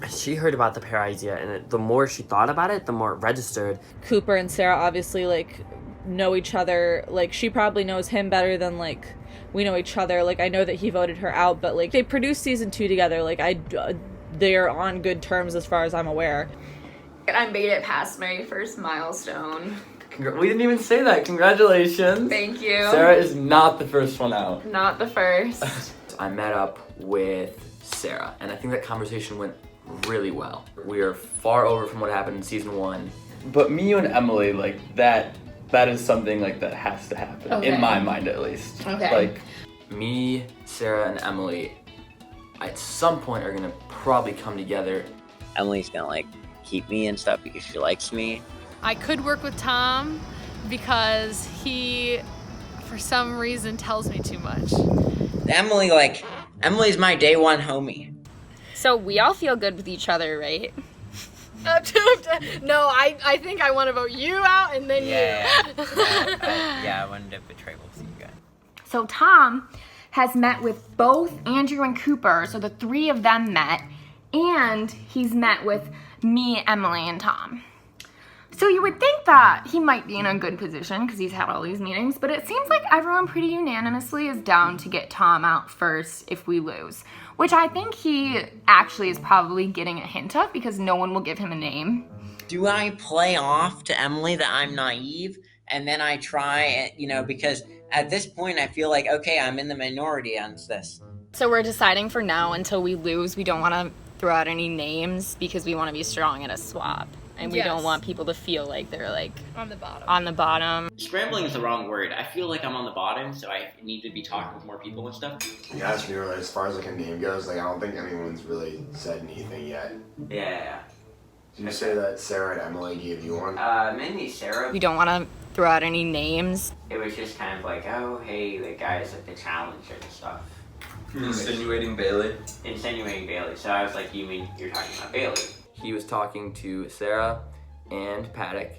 She heard about the pair idea, and the more she thought about it, the more it registered. Cooper and Sarah obviously, like, know each other. Like, she probably knows him better than, like, we know each other. Like, I know that he voted her out, but, like, they produced season 2 together. Like, they're on good terms as far as I'm aware. I made it past my first milestone. We didn't even say that. Congratulations. Thank you. Sarah is not the first one out. Not the first. I met up with Sarah, and I think that conversation went really well. We are far over from what happened in season 1. But me and Emily, like, that is something, like, that has to happen. Okay. In my mind, at least. Okay. Like, me, Sarah, and Emily, at some point, are gonna probably come together. Emily's gonna, like, keep me and stuff because she likes me. I could work with Tom because he, for some reason, tells me too much. Emily's my day one homie. So we all feel good with each other, right? No, I think I want to vote you out and then you. I wanted to betray both of you guys. So Tom has met with both Andrew and Cooper, so the 3 of them met, and he's met with me, Emily, and Tom. So you would think that he might be in a good position because he's had all these meetings, but it seems like everyone pretty unanimously is down to get Tom out first if we lose, which I think he actually is probably getting a hint of because no one will give him a name. Do I play off to Emily that I'm naive and then I try, because at this point I feel like, okay, I'm in the minority on this. So we're deciding for now until we lose, we don't want to throw out any names because we want to be strong at a swap. And we don't want people to feel like they're, like, on the bottom. On the bottom. Scrambling is the wrong word. I feel like I'm on the bottom, so I need to be talking with more people and stuff. Yeah, as far as, like, a name goes, like, I don't think anyone's really said anything yet. Yeah. Did you say that Sarah and Emily gave you one? Mainly Sarah. We don't want to throw out any names. It was just kind of like, oh, hey, the guys at the Challenger and stuff. Insinuating Bailey. So I was like, you mean you're talking about Bailey? He was talking to Sarah and Paddock,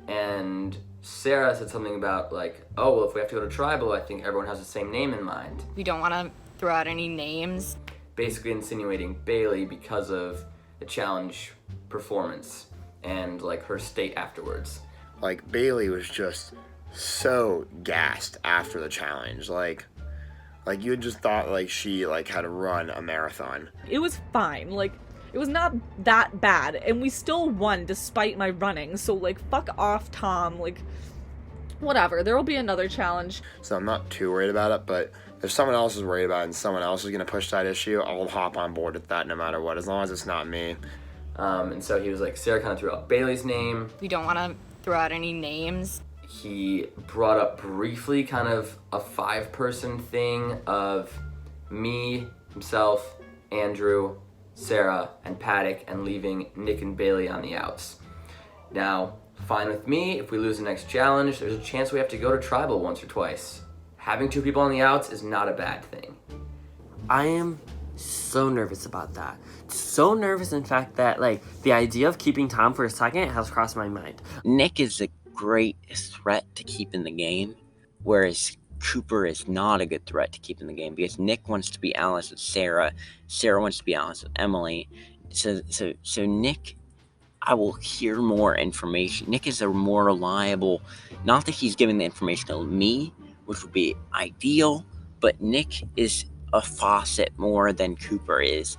and Sarah said something about like, oh, well, if we have to go to tribal, I think everyone has the same name in mind. We don't want to throw out any names. Basically insinuating Bailey because of the challenge performance and like her state afterwards. Like Bailey was just so gassed after the challenge. Like you had just thought like she like had to run a marathon. It was fine. Like, it was not that bad, and we still won despite my running. So like, fuck off, Tom. Like, whatever. There will be another challenge. So I'm not too worried about it, but if someone else is worried about it and someone else is gonna push that issue, I'll hop on board with that no matter what, as long as it's not me. And so he was like, Sarah kind of threw out Bailey's name. We don't want to throw out any names. He brought up briefly kind of a 5-person thing of me, himself, Andrew, Sarah, and Paddock, and leaving Nick and Bailey on the outs. Now, fine with me, if we lose the next challenge, there's a chance we have to go to tribal once or twice. Having 2 people on the outs is not a bad thing. I am so nervous about that. So nervous, in fact, that like the idea of keeping Tom for a second has crossed my mind. Nick is a great threat to keep in the game, whereas Cooper is not a good threat to keep in the game because Nick wants to be allies with Sarah, Sarah wants to be allies with Emily. So Nick, I will hear more information. Nick is a more reliable, not that he's giving the information to me, which would be ideal, but Nick is a faucet more than Cooper is.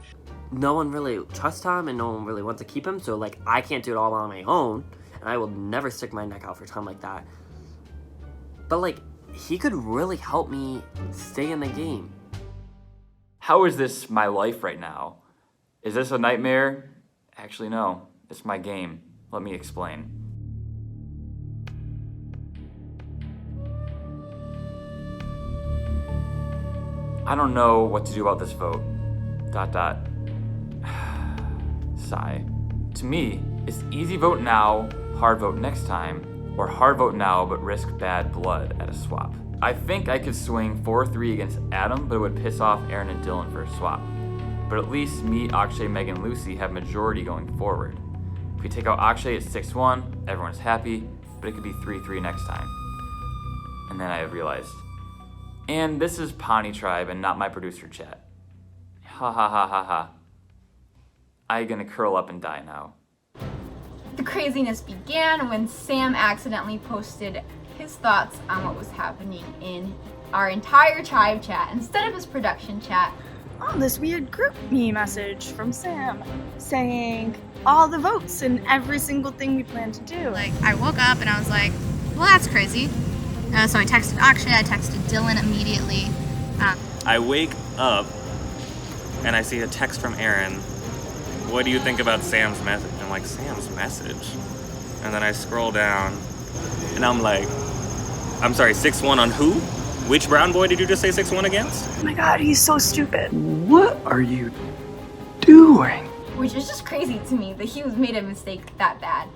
No one really trusts Tom and no one really wants to keep him, so like I can't do it all on my own, and I will never stick my neck out for Tom like that. But like, he could really help me stay in the game. How is this my life right now? Is this a nightmare? Actually, no. It's my game. Let me explain. I don't know what to do about this vote. ... Sigh. To me, it's easy vote now, hard vote next time, or hard vote now but risk bad blood at a swap. I think I could swing 4-3 against Adam, but it would piss off Aaron and Dylan for a swap. But at least me, Akshay, Megan, and Lucy have majority going forward. If we take out Akshay at 6-1, everyone's happy, but it could be 3-3 next time. And then I realized, and this is Pawnee Tribe and not my producer chat. Ha ha ha ha ha. I'm gonna curl up and die now. The craziness began when Sam accidentally posted his thoughts on what was happening in our entire tribe chat instead of his production chat. On this weird group me message from Sam saying all the votes and every single thing we plan to do. Like, I woke up and I was like, well, that's crazy. So I texted Akshay, I texted Dylan immediately. I wake up and I see a text from Aaron. What do you think about Sam's message? I'm like, Sam's message? And then I scroll down and I'm like, I'm sorry, 6-1 on who? Which brown boy did you just say 6-1 against? Oh my god, he's so stupid. What are you doing? Which is just crazy to me that he made a mistake that bad.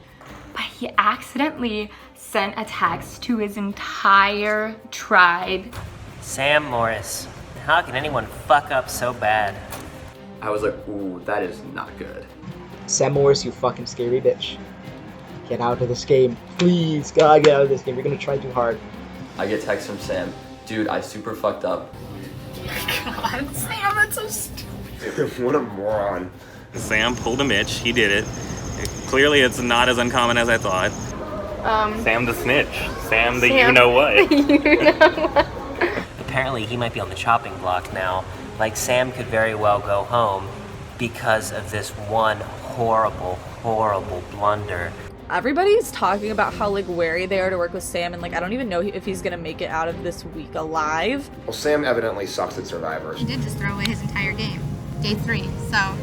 But he accidentally sent a text to his entire tribe. Sam Morris, how can anyone fuck up so bad? I was like, ooh, that is not good. Sam Morris, you fucking scary bitch. Get out of this game. Please, God, get out of this game. You're gonna try too hard. I get text from Sam. Dude, I super fucked up. God, Sam, that's so stupid. What a moron. Sam pulled a Mitch. He did it. Clearly, it's not as uncommon as I thought. Sam the snitch. Sam the Sam. you know what. Apparently, he might be on the chopping block now. Like, Sam could very well go home because of this one horrible, horrible blunder. Everybody's talking about how like wary they are to work with Sam, and like I don't even know if he's gonna make it out of this week alive. Well, Sam evidently sucks at Survivor. He did just throw away his entire game. Day 3, so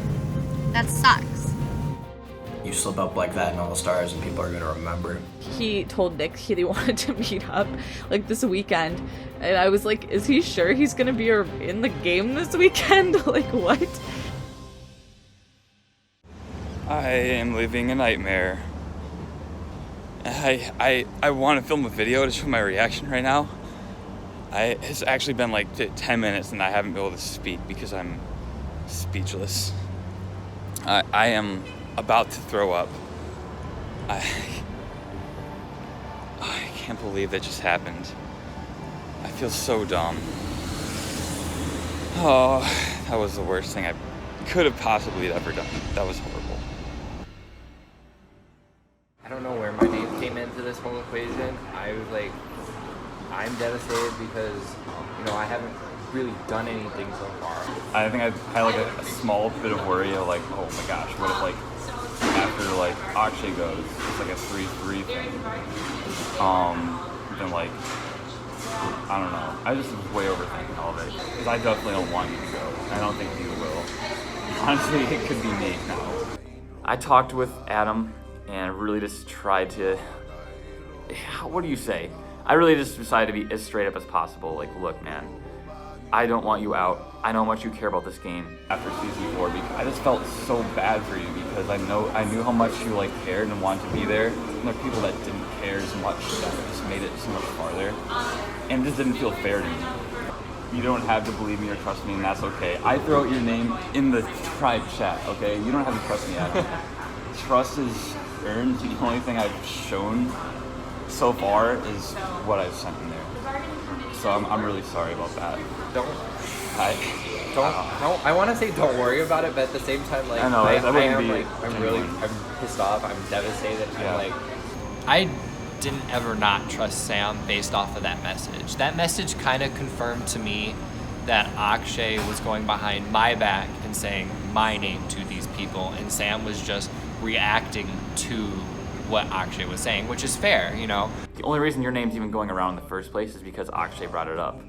that sucks. You slip up like that in All Stars and people are gonna remember. He told Nick he wanted to meet up like this weekend, and I was like, is he sure he's gonna be in the game this weekend? Like, what? I am living a nightmare. I want to film a video to show my reaction right now. It's actually been like 10 minutes and I haven't been able to speak because I'm speechless. I am about to throw up. I can't believe that just happened. I feel so dumb. Oh, that was the worst thing I could have possibly ever done. That was horrible. I don't know where my name came into this whole equation. I was like, I'm devastated because, you know, I haven't really done anything so far. I think I had like a small bit of worry of like, oh my gosh, what if like after like Akshay goes, it's like a 3-3 thing. Then like, I don't know. I just was way overthinking all of it because I definitely don't want you to go. I don't think you will. Honestly, it could be me now. I talked with Adam and really just tried to, what do you say? I really just decided to be as straight up as possible. Like, look, man, I don't want you out. I know how much you care about this game after season 4. Because I just felt so bad for you because I knew how much you like cared and wanted to be there. And there are people that didn't care as much that just made it so much farther. And it just didn't feel fair to me. You don't have to believe me or trust me, and that's okay. I throw out your name in the tribe chat, okay? You don't have to trust me, Adam. Trust is earned. The only thing I've shown so far is what I've sent in there. So I'm really sorry about that. I want to say don't worry about it, but at the same time, like, I'm pissed off. I'm devastated. Yeah. I'm like, I didn't ever not trust Sam based off of that message. That message kind of confirmed to me that Akshay was going behind my back and saying my name to these people, and Sam was just reacting to what Akshay was saying, which is fair, you know. The only reason your name's even going around in the first place is because Akshay brought it up.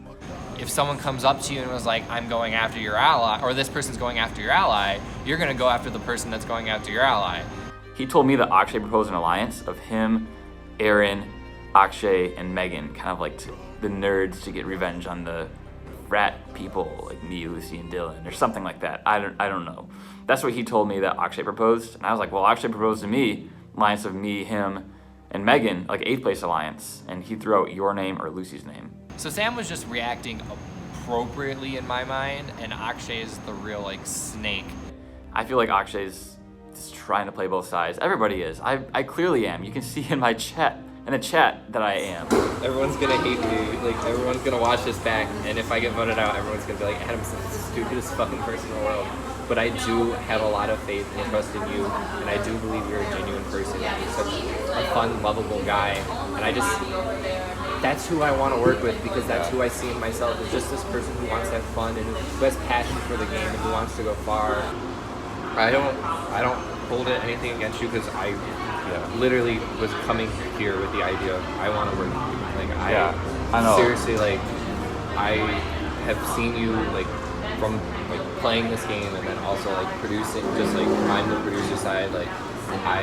If someone comes up to you and was like, I'm going after your ally, or this person's going after your ally, you're gonna go after the person that's going after your ally. He told me that Akshay proposed an alliance of him, Aaron, Akshay, and Megan, kind of like the nerds to get revenge on the frat people like me, Lucy, and Dylan, or something like that. I don't know. That's what he told me that Akshay proposed, and I was like, well, Akshay proposed to me, alliance of me, him, and Megan, like 8th place alliance, and he threw out your name or Lucy's name. So Sam was just reacting appropriately in my mind, and Akshay is the real like snake. I feel like Akshay's just trying to play both sides. Everybody is. I clearly am. You can see in my chat, in the chat, that I am. everyone's gonna hate me. Like, everyone's gonna watch this back, and if I get voted out, everyone's gonna be like, Adam's the stupidest fucking person in the world. But I do have a lot of faith and trust in you, and I do believe you're a genuine person. You're such a fun, lovable guy, and I just, that's who I want to work with, because that's who I see in myself, is just this person who wants to have fun and who has passion for the game and who wants to go far. I don't hold it anything against you, because I literally was coming here with the idea of I want to work with you. Like, I know. Seriously, like, I have seen you, like, from like playing this game and then also like producing, just like on the producer side. Like, I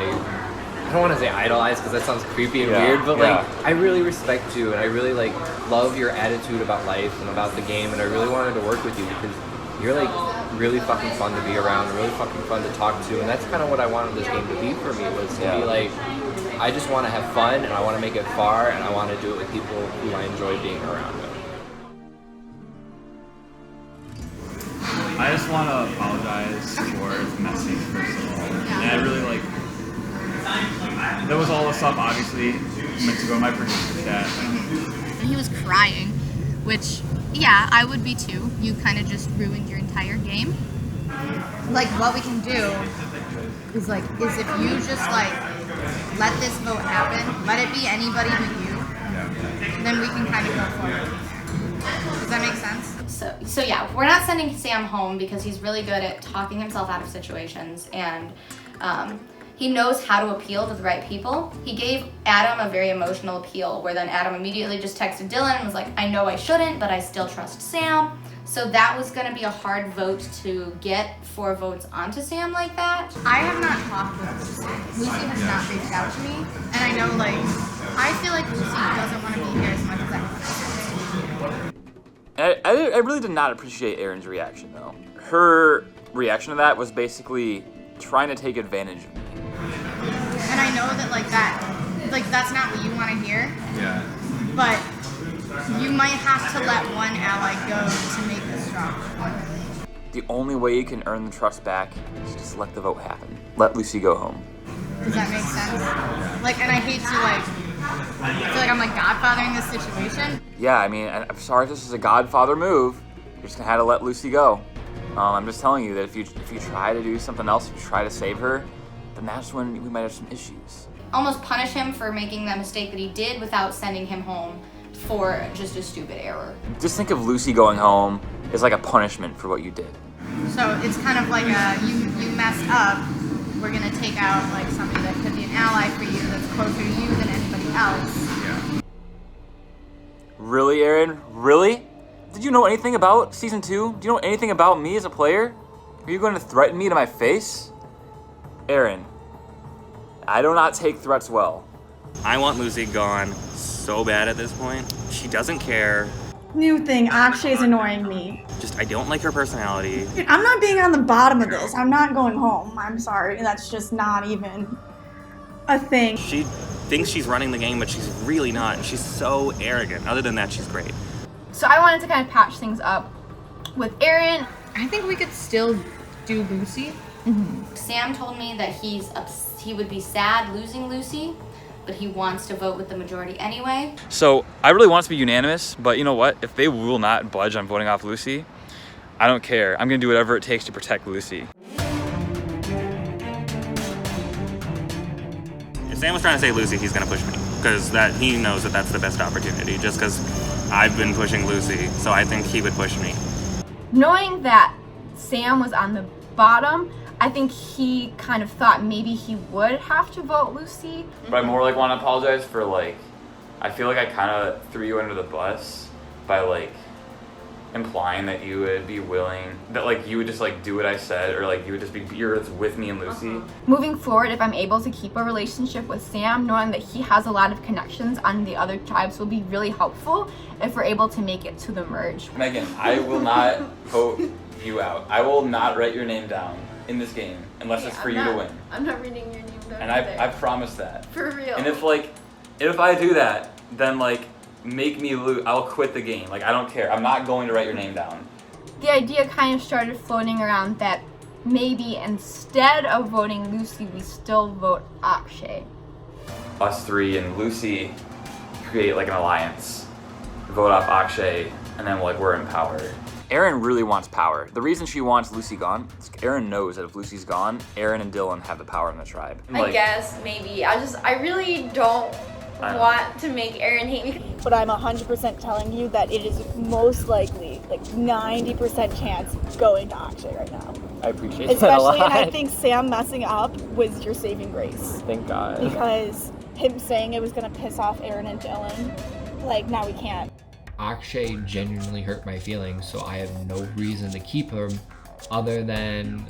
don't want to say idolize because that sounds creepy and weird, but like, I really respect you, and I really like love your attitude about life and about the game, and I really wanted to work with you because you're like really fucking fun to be around, really fucking fun to talk to, and that's kind of what I wanted this game to be for me, was to be like, I just want to have fun and I want to make it far, and I want to do it with people who I enjoy being around with. I just want to apologize for the message, first of all. And I really like, that was all the stuff, obviously, meant to go in my producer chat. And he was crying, which, yeah, I would be too. You kind of just ruined your entire game. Like, what we can do is if you just like let this vote happen, let it be anybody but you, then we can kind of go forward. Does that make sense? So yeah, we're not sending Sam home because he's really good at talking himself out of situations, and he knows how to appeal to the right people. He gave Adam a very emotional appeal, where then Adam immediately just texted Dylan and was like, I know I shouldn't, but I still trust Sam. So that was gonna be a hard vote to get 4 votes onto Sam like that. I have not talked with Lucy. Lucy has not reached out to me, and I know, like, I feel like Lucy doesn't want to be here as much as I want to. I really did not appreciate Erin's reaction, though. Her reaction to that was basically trying to take advantage of me. And I know that, that's not what you want to hear. Yeah. But you might have to let one ally go to make this strong. The only way you can earn the trust back is just let the vote happen. Let Lucy go home. Does that make sense? Like, and I hate to, I feel like I'm like godfathering this situation. Yeah, I mean, I'm sorry if this is a Godfather move. You're just gonna have to let Lucy go. I'm just telling you that if you try to do something else, if you try to save her, then that's when we might have some issues. Almost punish him for making that mistake that he did without sending him home for just a stupid error. Just think of Lucy going home as like a punishment for what you did. So it's kind of like you messed up. We're gonna take out like somebody that could be an ally for you that's closer to you than anybody else. Yeah. Really, Aaron? Really? Did you know anything about season 2? Do you know anything about me as a player? Are you going to threaten me to my face? Aaron, I do not take threats well. I want Lucy gone so bad at this point. She doesn't care. New thing, Akshay's annoying me. I don't like her personality. Dude, I'm not being on the bottom of this. I'm not going home. I'm sorry. That's just not even a thing. She thinks she's running the game, but she's really not. And she's so arrogant. Other than that, she's great. So I wanted to kind of patch things up with Aaron. I think we could still do Lucy. Sam told me that he would be sad losing Lucy, but he wants to vote with the majority anyway. So I really want it to be unanimous, but you know what? If they will not budge on voting off Lucy, I don't care. I'm gonna do whatever it takes to protect Lucy. If Sam was trying to say Lucy, he's gonna push me. Because he knows that that's the best opportunity. Just because I've been pushing Lucy, so I think he would push me. Knowing that Sam was on the bottom, I think he kind of thought maybe he would have to vote Lucy. But I more like want to apologize for I feel like I kind of threw you under the bus by implying that you would be willing, that you would just do what I said, or you would just be with me and Lucy. Moving forward, if I'm able to keep a relationship with Sam, knowing that he has a lot of connections on the other tribes will be really helpful if we're able to make it to the merge. Megan, I will not vote you out. I will not write your name down in this game unless it's for you to win. I'm not reading your name down. And I promise that. For real. And if I do that, then make me lose. I'll quit the game. I don't care. I'm not going to write your name down. The idea kind of started floating around that maybe instead of voting Lucy, we still vote Akshay. Us three and Lucy create an alliance, vote off Akshay, and then we're in power. Aaron really wants power. The reason she wants Lucy gone is Aaron knows that if Lucy's gone, Aaron and Dylan have the power in the tribe. I guess, maybe. I really don't want to make Aaron hate me. But I'm 100% telling you that it is most likely, 90% chance, going to Akshay right now. I appreciate that a lot. Especially, and I think Sam messing up was your saving grace. Thank God. Because him saying it was going to piss off Aaron and Dylan, now we can't. Akshay genuinely hurt my feelings, so I have no reason to keep him other than,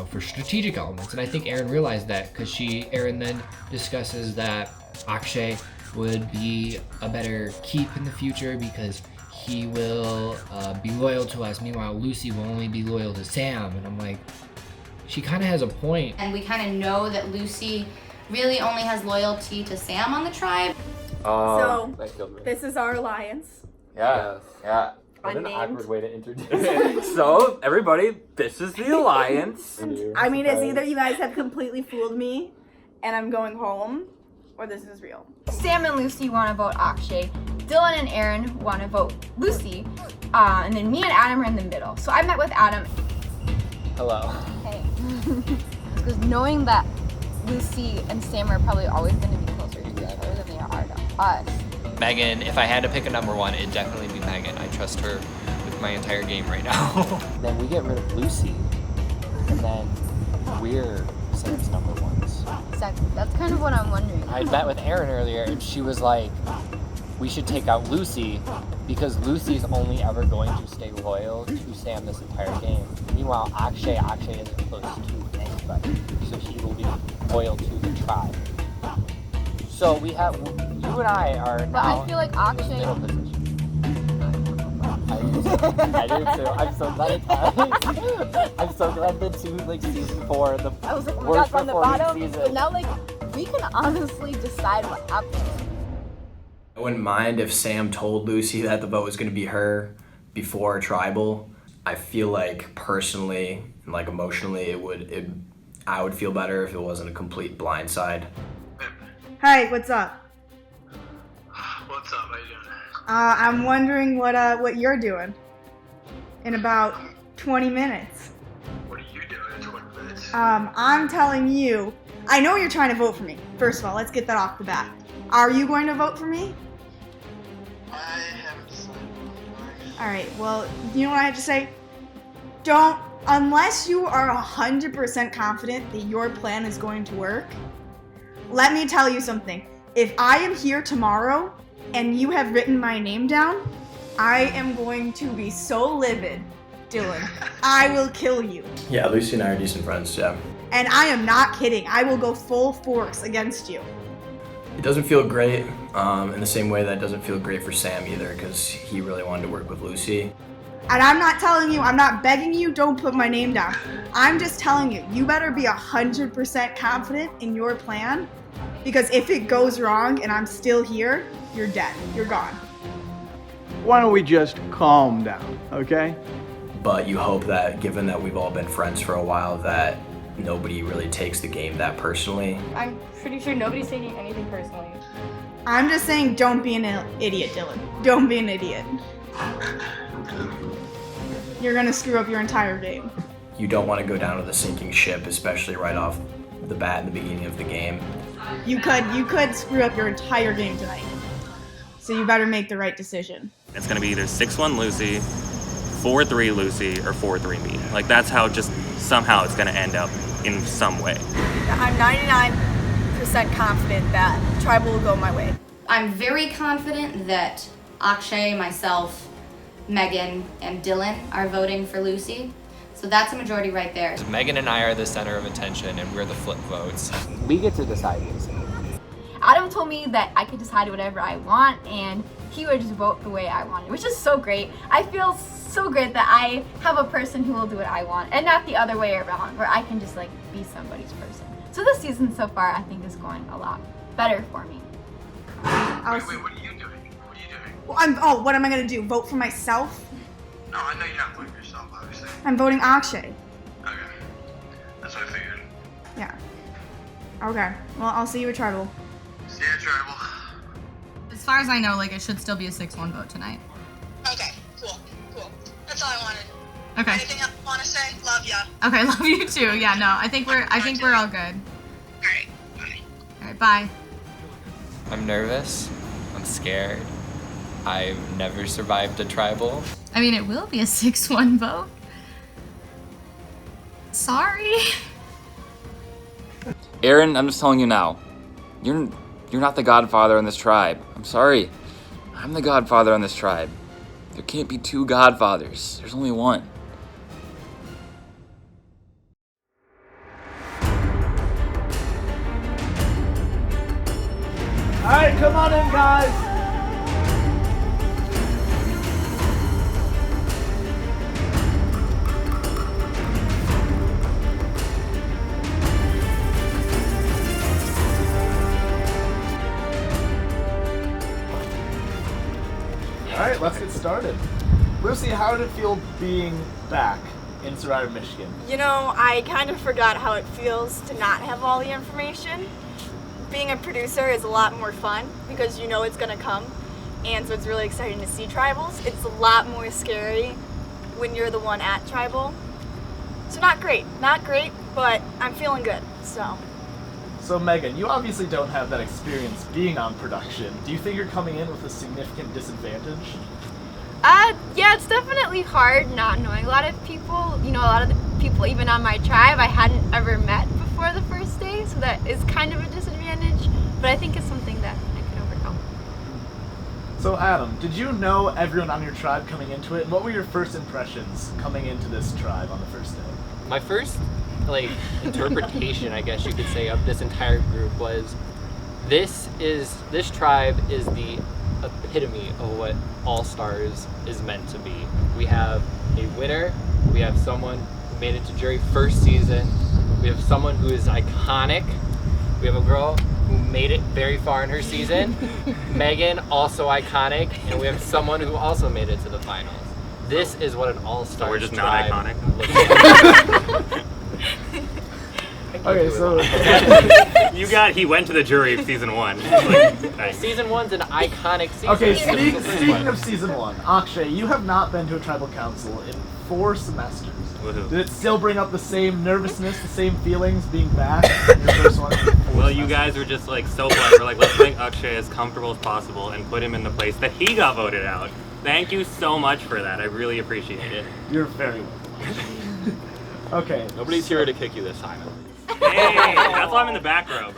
for strategic elements. And I think Aaron realized that because Aaron then discusses that Akshay would be a better keep in the future because he will be loyal to us. Meanwhile, Lucy will only be loyal to Sam. And I'm like, she kind of has a point. And we kind of know that Lucy really only has loyalty to Sam on the tribe. So, this is our alliance. Yeah. What an awkward way to introduce. So, everybody, this is the alliance. I mean, it's either you guys have completely fooled me and I'm going home, or this is real. Sam and Lucy want to vote Akshay. Dylan and Aaron want to vote Lucy. And then me and Adam are in the middle. So I met with Adam. Hello. Hey. Because knowing that Lucy and Sam are probably always going to be closer to each other than they are to us. Megan, if I had to pick a number one, it'd definitely be Megan. I trust her with my entire game right now. Then we get rid of Lucy, and then we're Sam's number ones. Exactly. That's kind of what I'm wondering. I met with Erin earlier, and she was like, we should take out Lucy, because Lucy's only ever going to stay loyal to Sam this entire game. Meanwhile, Akshay isn't close to anybody, so he will be loyal to the tribe. So you and I are now. But I feel like Akshay. Middle position. I do too. I'm so glad. I'm so glad the season 4, the I was worst from the performing bottom, season. but now we can honestly decide what happens. I wouldn't mind if Sam told Lucy that the vote was going to be her before tribal. I feel like personally and emotionally I would feel better if it wasn't a complete blindside. Hi, what's up? I'm wondering what you're doing in about 20 minutes. What are you doing in 20 minutes? I'm telling you, I know you're trying to vote for me. First of all, let's get that off the bat. Are you going to vote for me? I haven't decided. Alright, well, you know what I have to say? Unless you are 100% confident that your plan is going to work, let me tell you something. If I am here tomorrow and you have written my name down, I am going to be so livid, Dylan. I will kill you. Yeah, Lucy and I are decent friends, yeah. And I am not kidding. I will go full force against you. It doesn't feel great in the same way that it doesn't feel great for Sam either, because he really wanted to work with Lucy. And I'm not telling you, I'm not begging you, don't put my name down. I'm just telling you, you better be 100% confident in your plan, because if it goes wrong and I'm still here, you're dead. You're gone. Why don't we just calm down, okay? But you hope that, given that we've all been friends for a while, that nobody really takes the game that personally. I'm pretty sure nobody's taking anything personally. I'm just saying, don't be an idiot, Dylan. Don't be an idiot. You're gonna screw up your entire game. You don't want to go down with a sinking ship, especially right off the bat in the beginning of the game. You could screw up your entire game tonight. So you better make the right decision. It's gonna be either 6-1 Lucy, 4-3 Lucy, or 4-3 me. Like, that's how just somehow it's gonna end up in some way. I'm 99% confident that Tribal will go my way. I'm very confident that Akshay, myself, Megan, and Dylan are voting for Lucy. So that's a majority right there. Megan and I are the center of attention, and we're the flip votes. We get to decide this. Adam told me that I could decide whatever I want, and he would just vote the way I wanted, which is so great. I feel so great that I have a person who will do what I want, and not the other way around, where I can just like be somebody's person. So this season so far, I think is going a lot better for me. Wait, what are you doing? What are you doing? Well, what am I gonna do? Vote for myself? No, I know you're not voting for yourself, obviously. I'm voting Akshay. Okay. That's what I figured. Yeah. Okay. Well, I'll see you at Tribal. See ya, Tribal. As far as I know, like, it should still be a 6-1 vote tonight. Okay, cool. That's all I wanted. Okay. Anything else you want to say? Love ya. Okay, love you too. Yeah, no, I think we're all good. Alright, bye. Alright, bye. I'm nervous. I'm scared. I've never survived a tribal. I mean, it will be a 6-1 vote. Sorry. Aaron, I'm just telling you now. You're not the godfather in this tribe. I'm sorry. I'm the godfather in this tribe. There can't be two godfathers. There's only one. Alright, come on in, guys. Alright, let's get started. Lucy, how did it feel being back in Survivor Michigan? You know, I kind of forgot how it feels to not have all the information. Being a producer is a lot more fun because you know it's gonna come, and so it's really exciting to see tribals. It's a lot more scary when you're the one at tribal. So not great, but I'm feeling good, so. So Megan, you obviously don't have that experience being on production. Do you think you're coming in with a significant disadvantage? Yeah, it's definitely hard not knowing a lot of people. You know, a lot of the people even on my tribe I hadn't ever met before the first day, so that is kind of a disadvantage, but I think it's something that I can overcome. So Adam, did you know everyone on your tribe coming into it? And what were your first impressions coming into this tribe on the first day? My first interpretation, I guess you could say, of this entire group was this tribe is the epitome of what All Stars is meant to be. We have a winner, we have someone who made it to jury first season, we have someone who is iconic, we have a girl who made it very far in her season, Megan, also iconic, and we have someone who also made it to the finals. This is what an All-Stars So we're just tribe not iconic? looks like. Okay, so he went to the jury of season 1. Like, nice. Season 1's an iconic season. Okay, speaking of season 1, Akshay, you have not been to a tribal council in 4 semesters. Woohoo. Did it still bring up the same nervousness, the same feelings being back in your first one? Well, you guys were just like so clever. Like, let's make Akshay as comfortable as possible and put him in the place that he got voted out. Thank you so much for that. I really appreciate it. You're very welcome. Okay. Nobody's here to kick you this time. Hey, that's why I'm in the back row.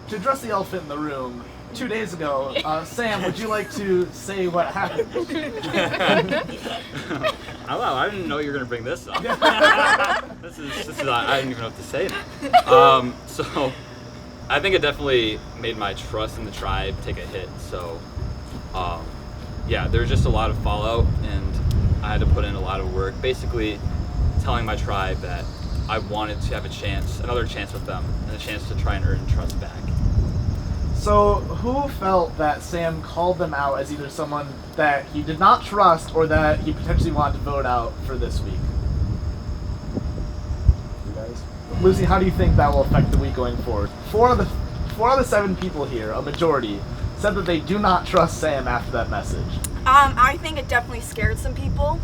To address the elephant in the room, 2 days ago, Sam, would you like to say what happened? Oh wow, I didn't know you were gonna bring this up. this is I don't even know what to say now. So I think it definitely made my trust in the tribe take a hit. So yeah, there's just a lot of fallout, and I had to put in a lot of work, basically telling my tribe that I wanted to have another chance with them, and a chance to try and earn trust back. So, who felt that Sam called them out as either someone that he did not trust or that he potentially wanted to vote out for this week? You guys? Lucy, how do you think that will affect the week going forward? 4 out of the 7 people here, a majority, said that they do not trust Sam after that message. I think it definitely scared some people.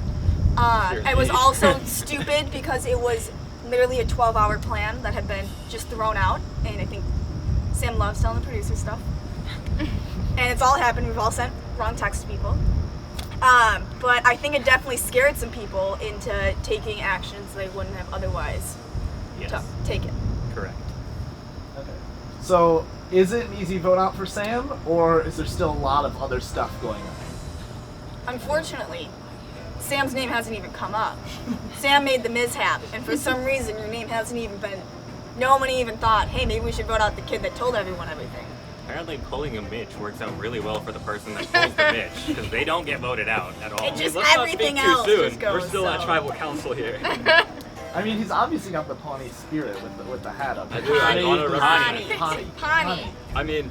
It was also stupid because it was literally a 12-hour plan that had been just thrown out, and I think Sam loves telling the producer stuff. And it's all happened. We've all sent wrong texts to people. But I think it definitely scared some people into taking actions they wouldn't have otherwise taken. Correct. Okay. So, is it an easy vote out for Sam, or is there still a lot of other stuff going on? Unfortunately, Sam's name hasn't even come up. Sam made the mishap, and for some reason your name hasn't even been... No one even thought, hey, maybe we should vote out the kid that told everyone everything. Apparently pulling a Mitch works out really well for the person that pulls the Mitch, because they don't get voted out at all. It just Let's not everything speak too else soon. just goes. We're still at tribal council here. I mean, he's obviously got the Pawnee spirit with the hat up. I do. I want to Pawnee. I mean,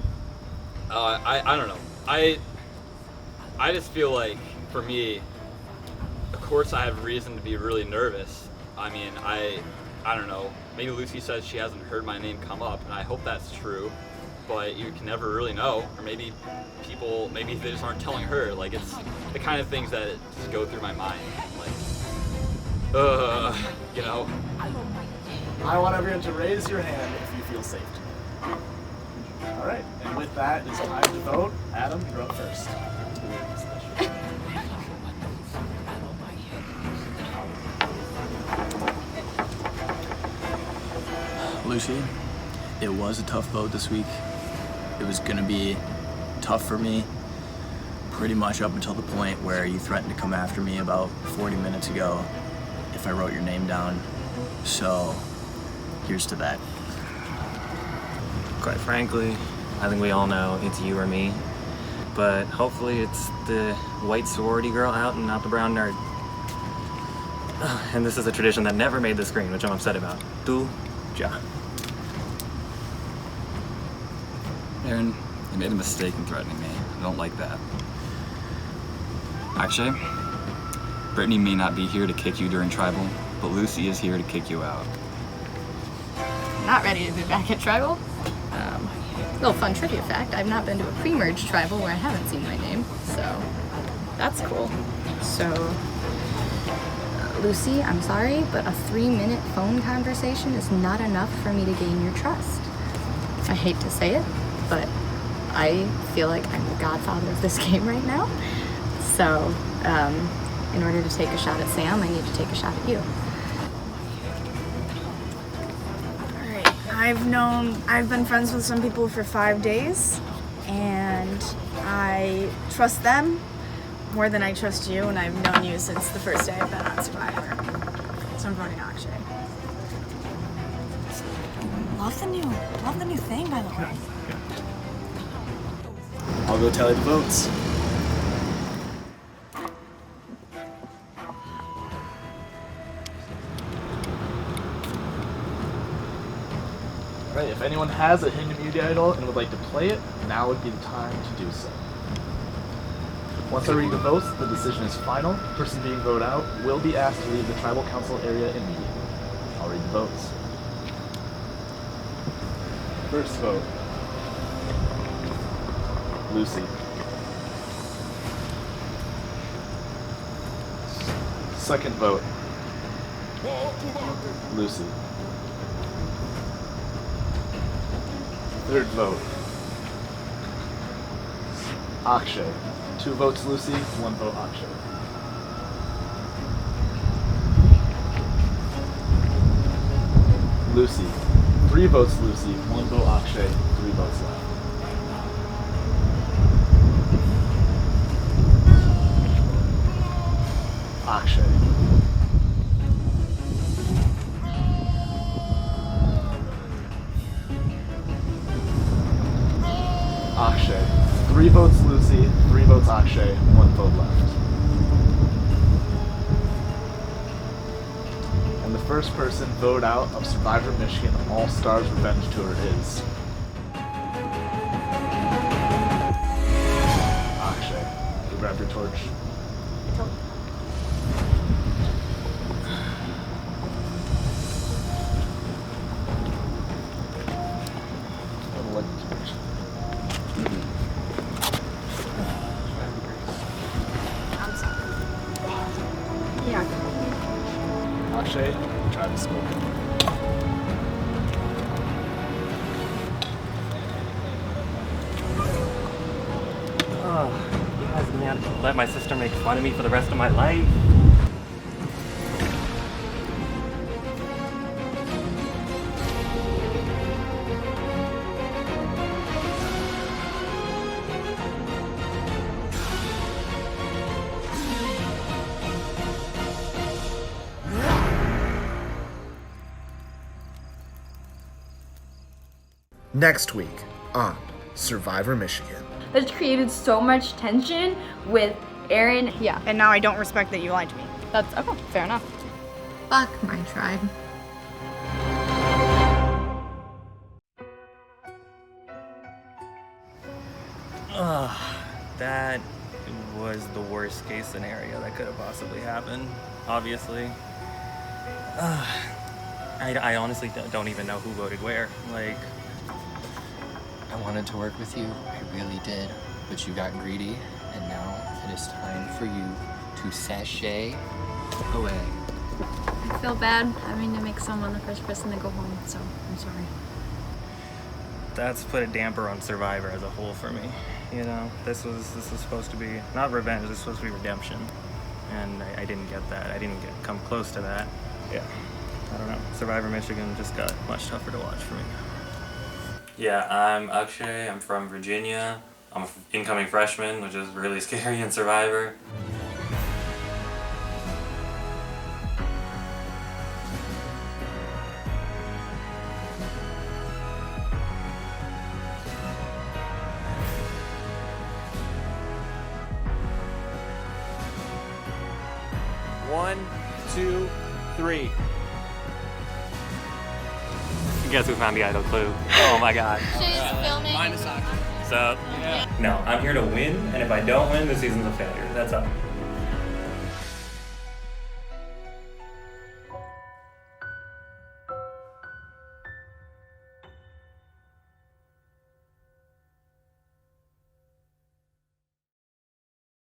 I don't know. I just feel like, for me, of course I have reason to be really nervous. I mean, I don't know. Maybe Lucy says she hasn't heard my name come up, and I hope that's true. But you can never really know. Or maybe they just aren't telling her. Like, it's the kind of things that just go through my mind. Like, you know. I want everyone to raise your hand if you feel safe to. All right, and with that, it's time to vote. Adam, you're up first. Lucy, it was a tough vote this week. It was gonna be tough for me pretty much up until the point where you threatened to come after me about 40 minutes ago if I wrote your name down. So, here's to that. Quite frankly, I think we all know it's you or me. But hopefully it's the white sorority girl out and not the brown nerd. And this is a tradition that never made the screen, which I'm upset about. Tu, ja. Aaron, you made a mistake in threatening me. I don't like that. Akshay, Brittany may not be here to kick you during tribal, but Lucy is here to kick you out. Not ready to be back at tribal. Little fun trivia fact, I've not been to a pre-merge tribal where I haven't seen my name, so that's cool. So, Lucy, I'm sorry, but a 3-minute phone conversation is not enough for me to gain your trust. I hate to say it, but I feel like I'm the godfather of this game right now. So, in order to take a shot at Sam, I need to take a shot at you. I've been friends with some people for 5 days, and I trust them more than I trust you, and I've known you since the first day I've been on Survivor. So I'm voting Akshay. Love the new thing, by the way. I'll go tally the votes. Alright, if anyone has a hidden immunity idol and would like to play it, now would be the time to do so. Once I read the votes, the decision is final. The person being voted out will be asked to leave the tribal council area immediately. I'll read the votes. First vote, Lucy. Second vote, Lucy. Third vote, Akshay. 2 votes Lucy, 1 vote Akshay. Lucy. 3 votes Lucy, 1 vote Akshay, 3 votes left. Akshay. Akshay. 3 votes Lucy, 3 votes Akshay, 1 vote left. And the first person voted out of Survivor Michigan All-Stars Revenge Tour is Akshay. You grab your torch. Light the torch. I'm sorry. Yeah. Akshay, try to smoke. Oh, you guys gonna let my sister make fun of me for the rest of my life? Next week on Survivor Michigan. That's created so much tension with Aaron. Yeah. And now I don't respect that you lied to me. That's okay. Fair enough. Fuck my tribe. That was the worst case scenario that could have possibly happened, obviously. I honestly don't even know who voted where. Like, I wanted to work with you, I really did, but you got greedy, and now it is time for you to sashay away. I feel bad having to make someone the first person to go home, so I'm sorry. That's put a damper on Survivor as a whole for me. You know, this was supposed to be not revenge. This was supposed to be redemption, and I didn't get that. I didn't come close to that. Yeah, I don't know. Survivor Michigan just got much tougher to watch for me. Yeah, I'm Akshay. I'm from Virginia. I'm an incoming freshman, which is really scary in Survivor. One, two, three. Guess who found the idol clue? Oh my god. She's filming. Minus Akshay. So, no, I'm here to win, and if I don't win, the season's a failure. That's all.